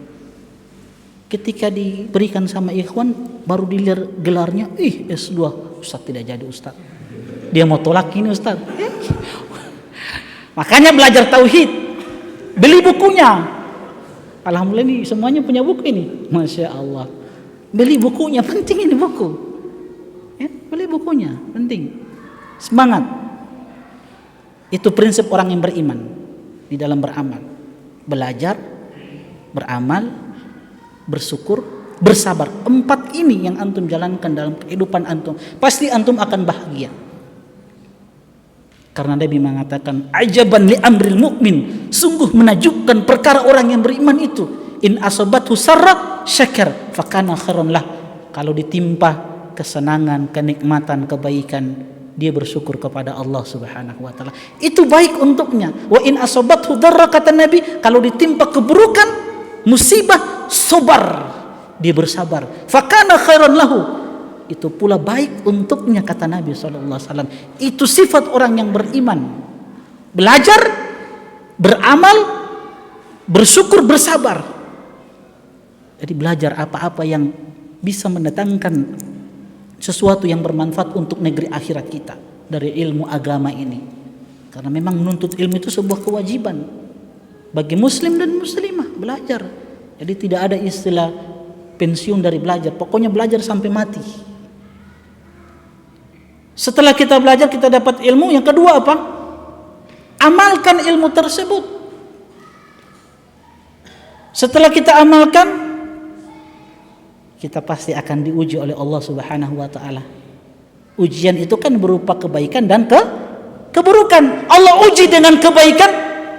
Ketika diberikan sama ikhwan, baru dilihat gelarnya, S2, Ustaz tidak jadi Ustaz. Dia mau tolak ini Ustaz. Makanya belajar tauhid, beli bukunya. Alhamdulillah ini semuanya punya buku ini, Masya Allah. Beli bukunya, penting ini buku. Ya, beli bukunya, penting. Semangat. Itu prinsip orang yang beriman di dalam beramal. Belajar, beramal, bersyukur, bersabar. 4 ini yang antum jalankan dalam kehidupan antum, pasti antum akan bahagia. Karena Nabi mengatakan, ajaban li amril mu'min, sungguh menakjubkan perkara orang yang beriman itu. In asabathu sarra syakar fakana khairan lah. Kalau ditimpa kesenangan, kenikmatan, kebaikan, dia bersyukur kepada Allah Subhanahu wa taala. Itu baik untuknya. Wa in asabathu darra, kata Nabi, kalau ditimpa keburukan, musibah, sabar, dia bersabar. Fakana khairan lahu, itu pula baik untuknya, kata Nabi SAW. Itu sifat orang yang beriman. Belajar, beramal, bersyukur, bersabar. Jadi belajar apa-apa yang bisa mendatangkan sesuatu yang bermanfaat untuk negeri akhirat kita dari ilmu agama ini. Karena memang menuntut ilmu itu sebuah kewajiban bagi muslim dan muslimah, belajar. Jadi tidak ada istilah pensiun dari belajar. Pokoknya belajar sampai mati. Setelah kita belajar, kita dapat ilmu. Yang kedua apa? Amalkan ilmu tersebut. Setelah kita amalkan, kita pasti akan diuji oleh Allah Subhanahu wa taala. Ujian itu kan berupa kebaikan dan keburukan. Allah uji dengan kebaikan,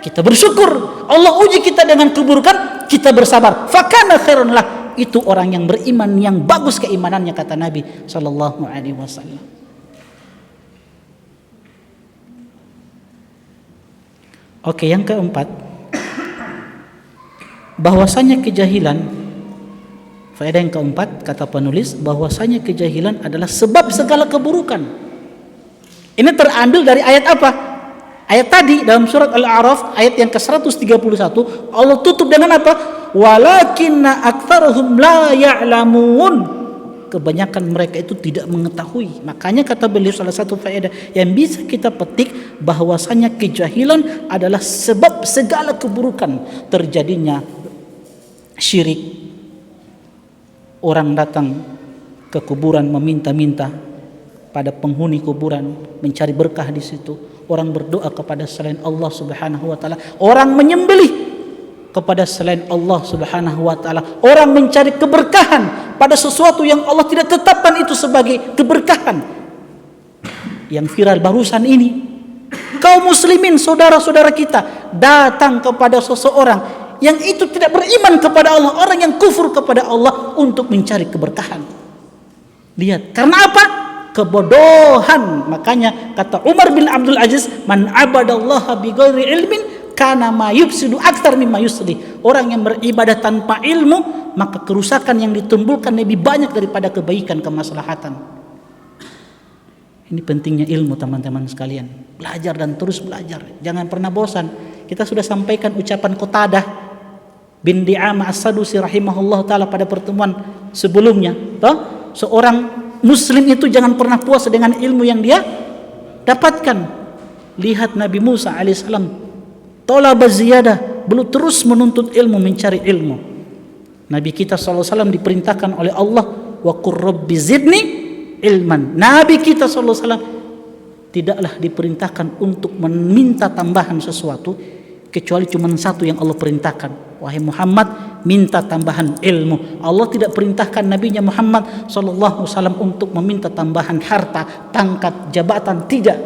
kita bersyukur. Allah uji kita dengan keburukan, kita bersabar. Fakana khairan lah. Itu orang yang beriman yang bagus keimanannya, kata Nabi sallallahu alaihi wasallam. Oke, yang keempat, bahwasanya kejahilan, faedah yang keempat kata penulis, bahwasanya kejahilan adalah sebab segala keburukan. Ini terambil dari ayat apa? Ayat tadi dalam surat Al-A'raf ayat yang ke-131, Allah tutup dengan apa? Walakinna aktsarahum la ya'lamun. Kebanyakan mereka itu tidak mengetahui. Makanya kata beliau, salah satu faedah yang bisa kita petik, bahwasanya kejahilan adalah sebab segala keburukan. Terjadinya syirik, orang datang ke kuburan meminta-minta pada penghuni kuburan, mencari berkah di situ. Orang berdoa kepada selain Allah Subhanahu wa taala, orang menyembelih kepada selain Allah Subhanahu wa taala, orang mencari keberkahan pada sesuatu yang Allah tidak tetapkan itu sebagai keberkahan. Yang viral barusan ini, kaum muslimin, saudara-saudara kita datang kepada seseorang yang itu tidak beriman kepada Allah, orang yang kufur kepada Allah, untuk mencari keberkahan. Lihat, karena apa? Kebodohan. Makanya kata Umar bin Abdul Aziz, man abadallaha bighairi ilmin kana ma yufsidu aktsar mimma yuslih. Orang yang beribadah tanpa ilmu, maka kerusakan yang ditimbulkan lebih banyak daripada kebaikan, kemaslahatan. Ini pentingnya ilmu, teman-teman sekalian. Belajar dan terus belajar. Jangan pernah bosan. Kita sudah sampaikan ucapan Qatadah bin Di'amah As-Sadusi rahimahullah ta'ala pada pertemuan sebelumnya. Seorang muslim itu jangan pernah puas dengan ilmu yang dia dapatkan. Lihat Nabi Musa alaihissalam, talaba ziyadah, beliau terus menuntut ilmu, mencari ilmu. Nabi kita SAW diperintahkan oleh Allah Wa qur rabbi zidni ilman. Nabi kita sallallahu alaihi wasallam tidaklah diperintahkan untuk meminta tambahan sesuatu kecuali cuma satu yang Allah perintahkan. Wahai Muhammad, minta tambahan ilmu. Allah tidak perintahkan nabinya Muhammad sallallahu alaihi wasallam untuk meminta tambahan harta, pangkat, jabatan, tidak.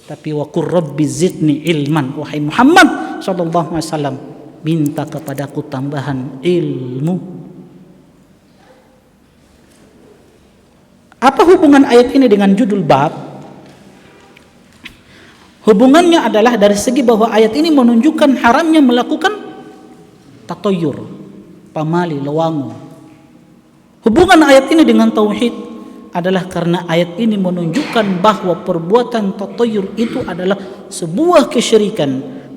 Tapi wa qur rabbi zidni ilman. Wahai Muhammad sallallahu alaihi wasallam, minta kepadaku tambahan ilmu. Apa hubungan ayat ini dengan judul bab? Hubungannya adalah dari segi bahwa ayat ini menunjukkan haramnya melakukan tatoyur, pamali, lawangu. Hubungan ayat ini dengan tauhid adalah karena ayat ini menunjukkan bahwa perbuatan tatoyur itu adalah sebuah kesyirikan.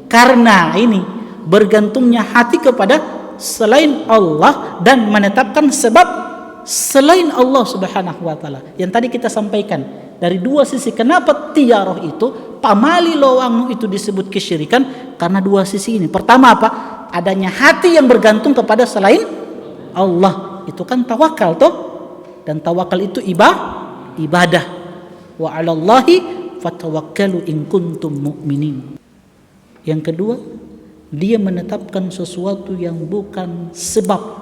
Karena ini bergantungnya hati kepada selain Allah dan menetapkan sebab selain Allah Subhanahu wa taala. Yang tadi kita sampaikan dari dua sisi, kenapa tiarah itu, pamali lowang itu disebut kesyirikan? Karena dua sisi ini. Pertama apa? Adanya hati yang bergantung kepada selain Allah. Itu kan tawakal toh. Dan tawakal itu ibadah. Wa 'alallahi fatawakkalu in kuntum mu'minin. Yang kedua, dia menetapkan sesuatu yang bukan sebab.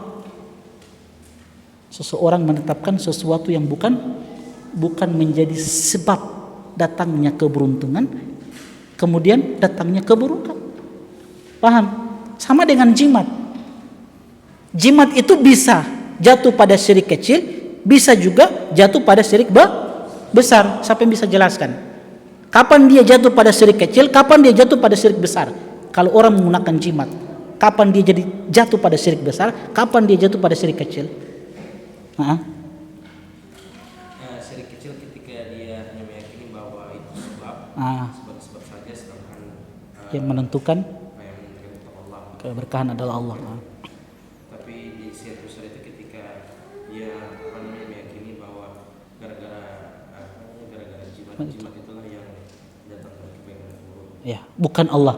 Seseorang menetapkan sesuatu yang bukan menjadi sebab datangnya keberuntungan, kemudian datangnya keburukan. Paham? Sama dengan jimat. Jimat itu bisa jatuh pada syirik kecil, bisa juga jatuh pada syirik besar. Siapa yang bisa jelaskan? Kapan dia jatuh pada syirik kecil, kapan dia jatuh pada syirik besar? Kalau orang menggunakan jimat, kapan dia jatuh pada syirik besar, kapan dia jatuh pada syirik kecil? Syirik kecil ketika dia hanya meyakini bahwa itu sebab saja, sedangkan yang menentukan Allah, keberkahan adalah Allah. Tapi di syirik besar itu ketika dia meyakini bahwa gara-gara jimat itulah yang datang dari kebaikan buruk. Ya, bukan Allah.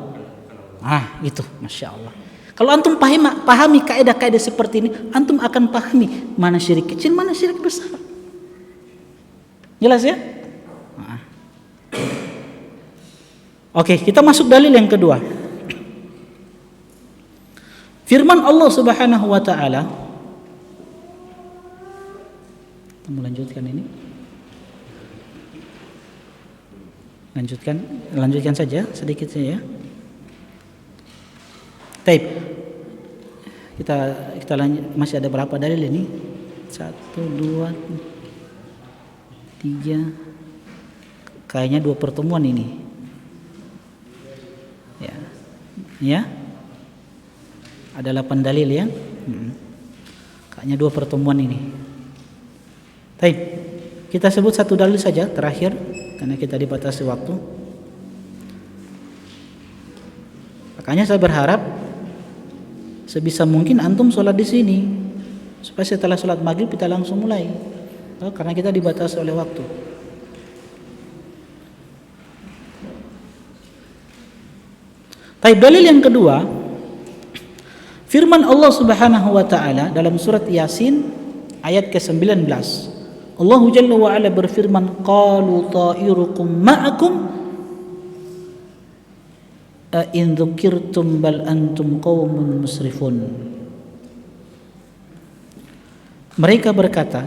Itu, masya Allah. Kalau antum pahami kaidah-kaidah seperti ini, antum akan pahami mana syirik kecil, mana syirik besar. Jelas ya? Oke, kita masuk dalil yang kedua. Firman Allah Subhanahu wa taala. Kita melanjutkan ini. Lanjutkan saja sedikit saja. Baik. Kita lanjut, masih ada berapa dalil ini? 1 2 3. Kayaknya 2 pertemuan ini. Ya. Ada 8 dalil ya. Kayaknya 2 pertemuan ini. Baik. Kita sebut 1 dalil saja terakhir karena kita dibatasi waktu. Makanya saya berharap sebisa mungkin antum sholat di sini supaya setelah sholat maghrib kita langsung mulai, karena kita dibatasi oleh waktu. Baik, dalil yang kedua, firman Allah Subhanahu wa taala dalam surat Yasin ayat ke-19. Allah Jalla wa ala berfirman, qalu ta'irukum ma'akum in dzukirtum bal antum qaumun musrifun. Mereka berkata,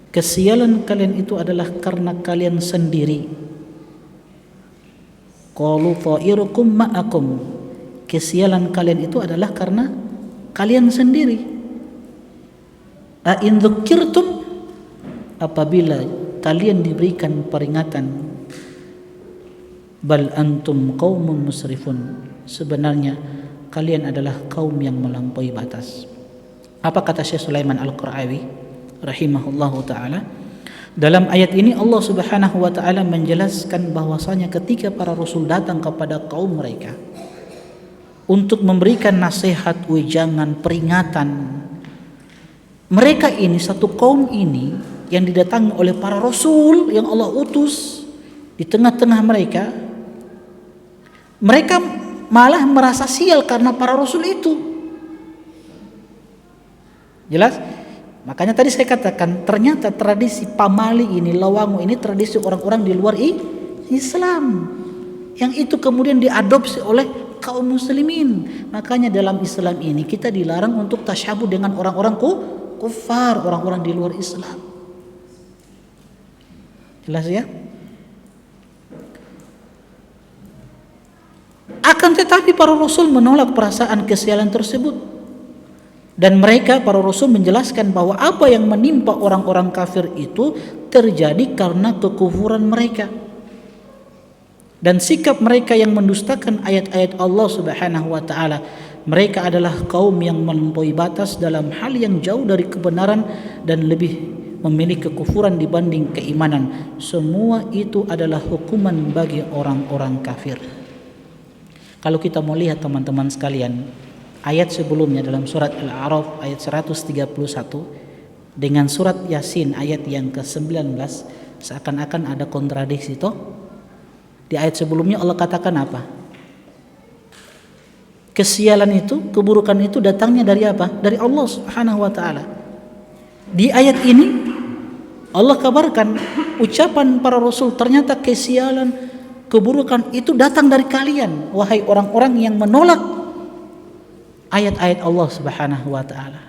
kesialan kalian itu adalah karena kalian sendiri. Qalu ta'irukum ma'akum, kesialan kalian itu adalah karena kalian sendiri. In dzukirtum, apabila kalian diberikan peringatan, bal antum qaumun musrifun, sebenarnya kalian adalah kaum yang melampaui batas. Apa kata Syekh Sulaiman Al-Qur'awi rahimahullahu taala? Dalam ayat ini Allah Subhanahu wa taala menjelaskan bahwasanya ketika para rasul datang kepada kaum mereka untuk memberikan nasihat, wejangan, peringatan, mereka ini, satu kaum ini yang didatangi oleh para rasul yang Allah utus di tengah-tengah mereka malah merasa sial karena para rasul itu. Jelas? Makanya tadi saya katakan ternyata tradisi pamali ini, lawangu ini tradisi orang-orang di luar Islam. Yang itu kemudian diadopsi oleh kaum muslimin. Makanya dalam Islam ini kita dilarang untuk tasyabuh dengan orang-orang kufar, orang-orang di luar Islam. Jelas ya? Akan tetapi para rasul menolak perasaan kesialan tersebut. Dan mereka, para rasul menjelaskan bahwa apa yang menimpa orang-orang kafir itu terjadi karena kekufuran mereka. Dan sikap mereka yang mendustakan ayat-ayat Allah Subhanahu wa taala. Mereka adalah kaum yang melampaui batas dalam hal yang jauh dari kebenaran dan lebih memilih kekufuran dibanding keimanan. Semua itu adalah hukuman bagi orang-orang kafir. Kalau kita mau lihat teman-teman sekalian, ayat sebelumnya dalam surat Al-A'raf ayat 131 dengan surat Yasin ayat yang ke-19 seakan-akan ada kontradiksi toh. Di ayat sebelumnya Allah katakan apa? Kesialan itu, keburukan itu datangnya dari apa? Dari Allah Subhanahu wa taala. Di ayat ini Allah kabarkan ucapan para rasul, ternyata kesialan, keburukan itu datang dari kalian, wahai orang-orang yang menolak ayat-ayat Allah Subhanahu wa taala.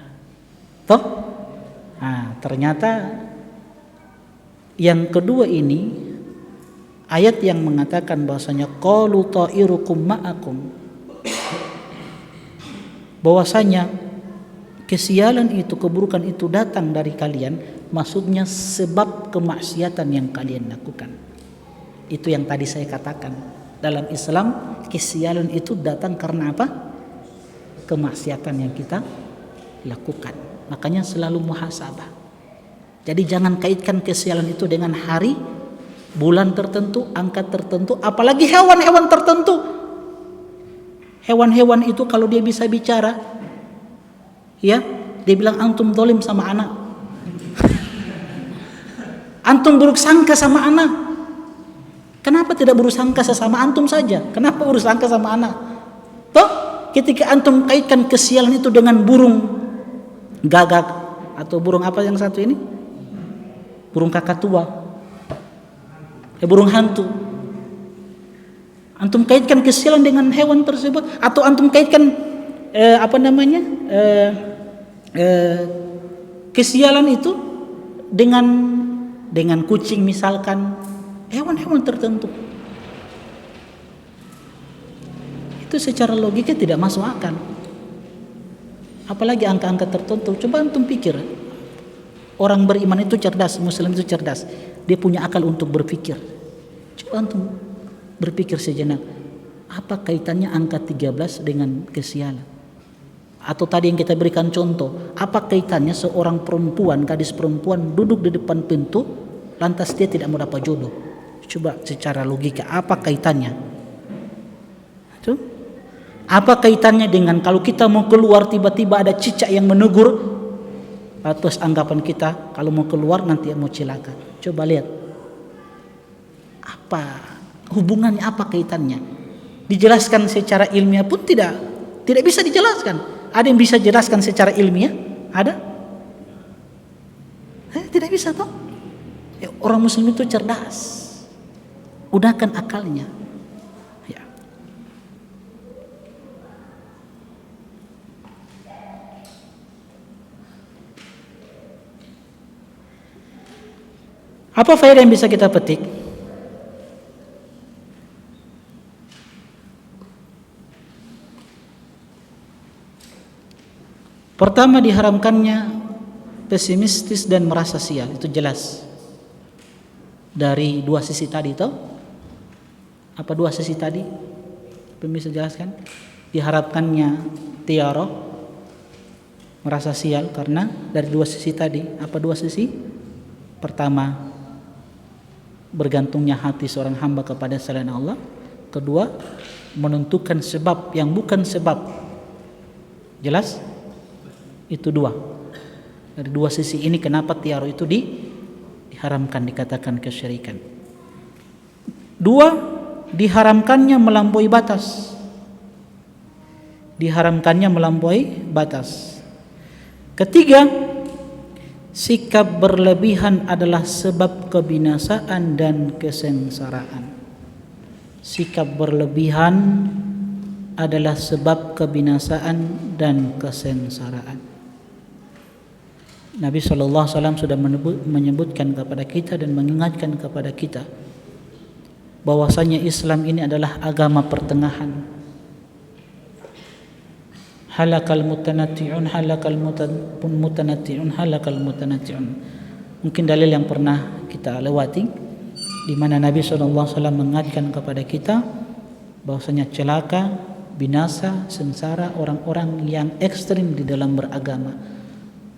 Toh? Nah, ternyata yang kedua ini ayat yang mengatakan bahwasanya qalu ta'irukum ma'akum, bahwasanya kesialan itu, keburukan itu datang dari kalian, maksudnya sebab kemaksiatan yang kalian lakukan. Itu yang tadi saya katakan, dalam Islam kesialan itu datang karena apa? Kemaksiatan yang kita lakukan. Makanya selalu muhasabah. Jadi jangan kaitkan kesialan itu dengan hari, bulan tertentu, angka tertentu, apalagi hewan-hewan tertentu. Hewan-hewan itu kalau dia bisa bicara, ya, dia bilang antum zalim sama anak. Antum buruk sangka sama anak. Kenapa tidak bersangka sesama antum saja? Kenapa bersangka sama anak? Toh, ketika antum kaitkan kesialan itu dengan burung gagak atau burung apa yang satu ini? Burung kakatua. Burung hantu. Antum kaitkan kesialan dengan hewan tersebut atau antum kaitkan kesialan itu dengan kucing misalkan, hewan-hewan tertentu. Itu secara logika tidak masuk akal. Apalagi angka-angka tertentu. Coba antum pikir. Orang beriman itu cerdas, muslim itu cerdas. Dia punya akal untuk berpikir. Coba antum berpikir sejenak. Apa kaitannya angka 13 dengan kesialan? Atau tadi yang kita berikan contoh, apa kaitannya seorang perempuan, gadis perempuan duduk di depan pintu, lantas dia tidak mau dapat jodoh? Coba secara logika, apa kaitannya? Itu? Apa kaitannya dengan kalau kita mau keluar tiba-tiba ada cicak yang menegur? Terus anggapan kita kalau mau keluar nanti mau celaka. Coba lihat. Apa hubungannya, apa kaitannya? Dijelaskan secara ilmiah pun tidak bisa dijelaskan. Ada yang bisa jelaskan secara ilmiah? Ada? Tidak bisa toh? Ya, orang muslim itu cerdas. Gunakan akalnya. Ya. Apa faedah yang bisa kita petik? Pertama, diharamkannya pesimistis dan merasa sial, itu jelas. Dari dua sisi tadi toh. Apa dua sisi tadi? Bisa jelaskan? Diharapkannya tiara, merasa sial karena dari dua sisi tadi. Apa dua sisi? Pertama, bergantungnya hati seorang hamba kepada selain Allah. Kedua, menentukan sebab yang bukan sebab. Jelas? Itu dua. Dari dua sisi ini kenapa tiara itu diharamkan, dikatakan kesyirikan. Dua, diharamkannya melampaui batas. Diharamkannya melampaui batas. Ketiga, sikap berlebihan adalah sebab kebinasaan dan kesengsaraan. Sikap berlebihan adalah sebab kebinasaan dan kesengsaraan. Nabi SAW sudah menyebutkan kepada kita dan mengingatkan kepada kita bahwasanya Islam ini adalah agama pertengahan. Halakal mutanatti'un, halakal mutanatti'un, halakal mutanatti'un. Mungkin dalil yang pernah kita lewati, di mana Nabi SAW mengingatkan kepada kita bahwasanya celaka, binasa, sengsara orang-orang yang ekstrim di dalam beragama,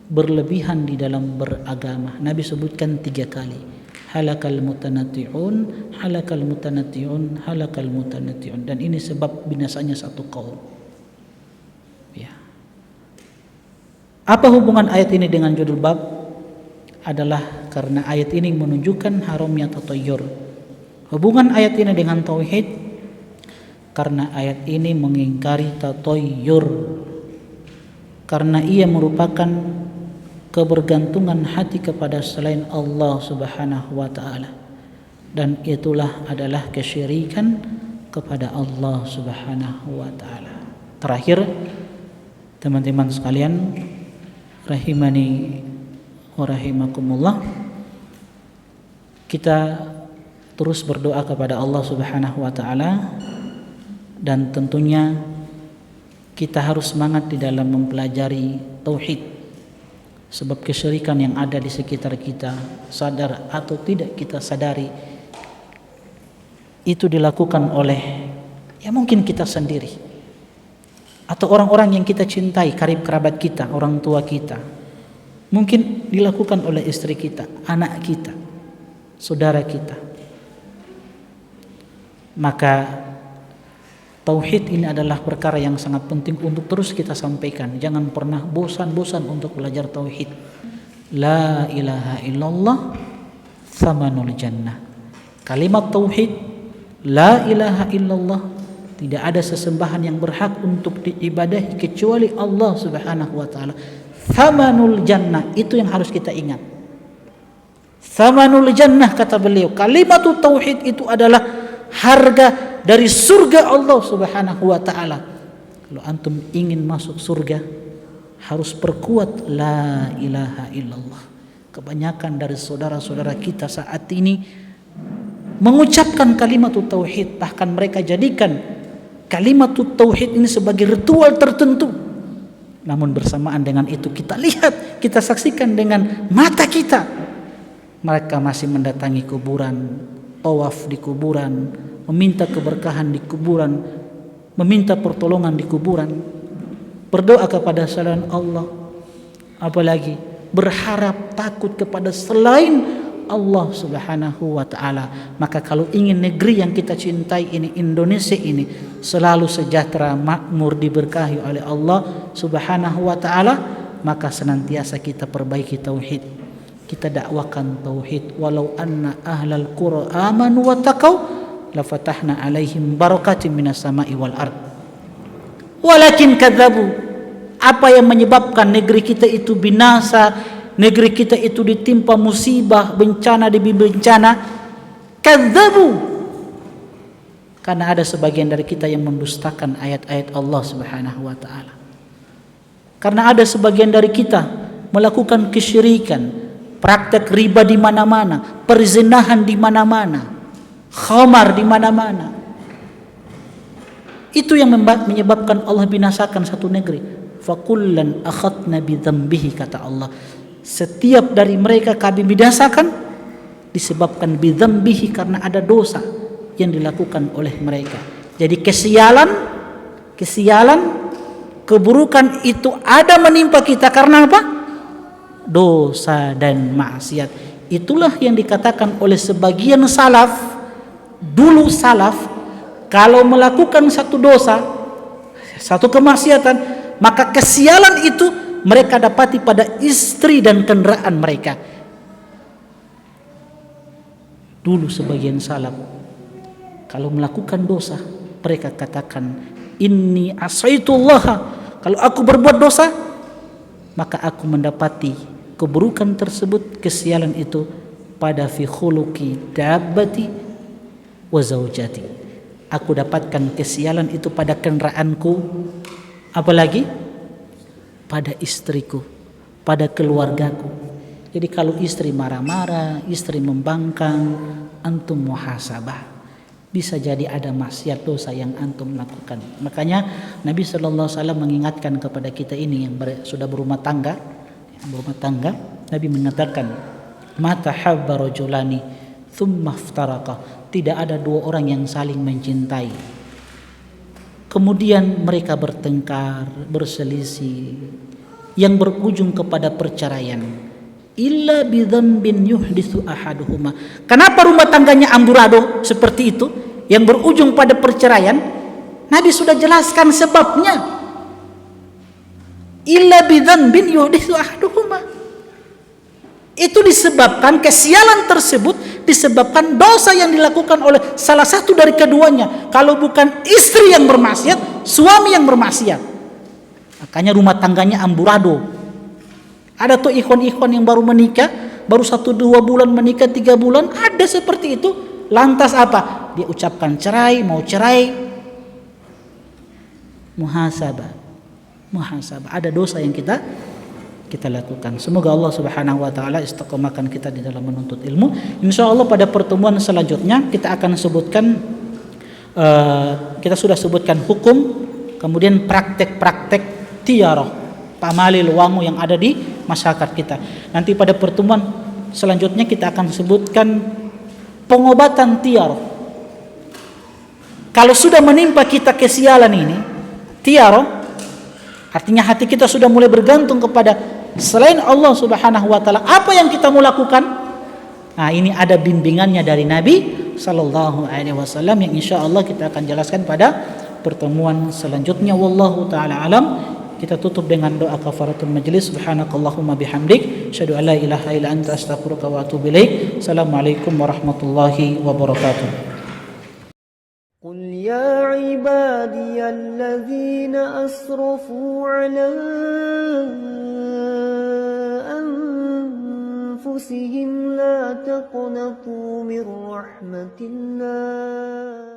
berlebihan di dalam beragama. Nabi sebutkan 3 kali, halakal mutanatti'un, halakal mutanatti'un, halakal mutanatti'un. Dan ini sebab binasanya satu kaum. Ya. Apa hubungan ayat ini dengan judul bab? Adalah karena ayat ini menunjukkan haramnya tatayyur. Hubungan ayat ini dengan tauhid karena ayat ini mengingkari tatayyur, karena ia merupakan kebergantungan hati kepada selain Allah Subhanahu wa taala, dan itulah adalah kesyirikan kepada Allah Subhanahu wa taala. Terakhir, teman-teman sekalian rahimani wa rahimakumullah, kita terus berdoa kepada Allah Subhanahu wa taala, dan tentunya kita harus semangat di dalam mempelajari tauhid, sebab kesyirikan yang ada di sekitar kita, sadar atau tidak kita sadari, itu dilakukan oleh mungkin kita sendiri atau orang-orang yang kita cintai, karib kerabat kita, orang tua kita. Mungkin dilakukan oleh istri kita, anak kita, saudara kita. Maka tauhid ini adalah perkara yang sangat penting untuk terus kita sampaikan. Jangan pernah bosan-bosan untuk belajar tauhid. La ilaha illallah thamanul jannah. Kalimat tauhid, la ilaha illallah, tidak ada sesembahan yang berhak untuk diibadahi kecuali Allah Subhanahu wa taala. Thamanul jannah, itu yang harus kita ingat. Thamanul jannah, kata beliau, kalimat tauhid itu adalah harga dari surga Allah Subhanahu wa taala. Kalau antum ingin masuk surga, harus perkuat la ilaha illallah. Kebanyakan dari saudara-saudara kita saat ini mengucapkan kalimat tauhid, bahkan mereka jadikan kalimat tauhid ini sebagai ritual tertentu. Namun bersamaan dengan itu kita lihat, kita saksikan dengan mata kita, mereka masih mendatangi kuburan, tawaf di kuburan, meminta keberkahan di kuburan, meminta pertolongan di kuburan, berdoa kepada selain Allah, apalagi berharap takut kepada selain Allah Subhanahu wa taala. Maka kalau ingin negeri yang kita cintai ini, Indonesia ini, selalu sejahtera, makmur, diberkahi oleh Allah Subhanahu wa taala, maka senantiasa kita perbaiki tauhid. Kita dakwakan tauhid. Walau anna ahlal qura amanu wattaqau lafatahna alaihim barakatin minas sama'i wal ard. Walakin kadzabu. Apa yang menyebabkan negeri kita itu binasa, negeri kita itu ditimpa musibah, bencana demi bencana? Kadzabu. Karena ada sebagian dari kita yang mendustakan ayat-ayat Allah Subhanahu wa taala. Karena ada sebagian dari kita melakukan kesyirikan, praktek riba di mana-mana, perzinahan di mana-mana, khamar di mana-mana. Itu yang menyebabkan Allah binasakan satu negeri. Fakullan akhadna bidzambihi, kata Allah. Setiap dari mereka kami binasakan disebabkan bidzambihi, karena ada dosa yang dilakukan oleh mereka. Jadi kesialan, keburukan itu ada menimpa kita karena apa? Dosa dan maksiat. Itulah yang dikatakan oleh sebagian salaf, dulu salaf, kalau melakukan satu dosa, satu kemaksiatan, maka kesialan itu mereka dapati pada istri dan kendaraan mereka. Dulu sebagian salaf kalau melakukan dosa, mereka katakan, inni asaitullah, kalau aku berbuat dosa maka aku mendapati keburukan tersebut, kesialan itu pada fi khuluqi dabbati wa zaujati. Aku dapatkan kesialan itu pada kendaraanku, apalagi pada istriku, pada keluargaku. Jadi kalau istri marah-marah, istri membangkang, antum muhasabah. Bisa jadi ada maksiat dosa yang antum lakukan. Makanya Nabi sallallahu alaihi wasallam mengingatkan kepada kita ini yang sudah berumah tangga, Nabi mengatakan, "Mata habba rajulani thumma iftaraqa." Tidak ada dua orang yang saling mencintai, kemudian mereka bertengkar, berselisih, yang berujung kepada perceraian. Illa bidzambin yuhditsu ahaduhuma. Kenapa rumah tangganya amburadul seperti itu, yang berujung pada perceraian? Nabi sudah jelaskan sebabnya. Illa bidzambin yuhditsu ahaduhuma. Itu disebabkan, kesialan tersebut disebabkan dosa yang dilakukan oleh salah satu dari keduanya. Kalau bukan istri yang bermaksiat, suami yang bermaksiat. Makanya rumah tangganya amburadul. Ada tuh ikhwan-ikhwan yang baru menikah, baru 1-2 bulan menikah, 3 bulan, ada seperti itu. Lantas apa? Dia ucapkan cerai, mau cerai. Muhasabah. Ada dosa yang kita lakukan. Semoga Allah Subhanahu wa taala istiqomahkan kita di dalam menuntut ilmu. Insyaallah pada pertemuan selanjutnya kita akan sebutkan, kita sudah sebutkan hukum, kemudian praktek-praktek tiarah, pamalil wangu yang ada di masyarakat kita. Nanti pada pertemuan selanjutnya kita akan sebutkan pengobatan tiarah. Kalau sudah menimpa kita kesialan ini, tiarah, artinya hati kita sudah mulai bergantung kepada selain Allah Subhanahu wa taala. Apa yang kita mau lakukan? Nah, ini ada bimbingannya dari Nabi sallallahu alaihi wasallam yang insyaallah kita akan jelaskan pada pertemuan selanjutnya. Wallahu taala alam. Kita tutup dengan doa kafaratul majlis. Subhanakallahumma bihamdik, asyhadu an la ilaha illa anta, astaghfiruka wa atubu ilaik. Assalamualaikum warahmatullahi wabarakatuh. قل يا عبادي الذين أسرفوا على أنفسهم لا تقنطوا من رحمة الله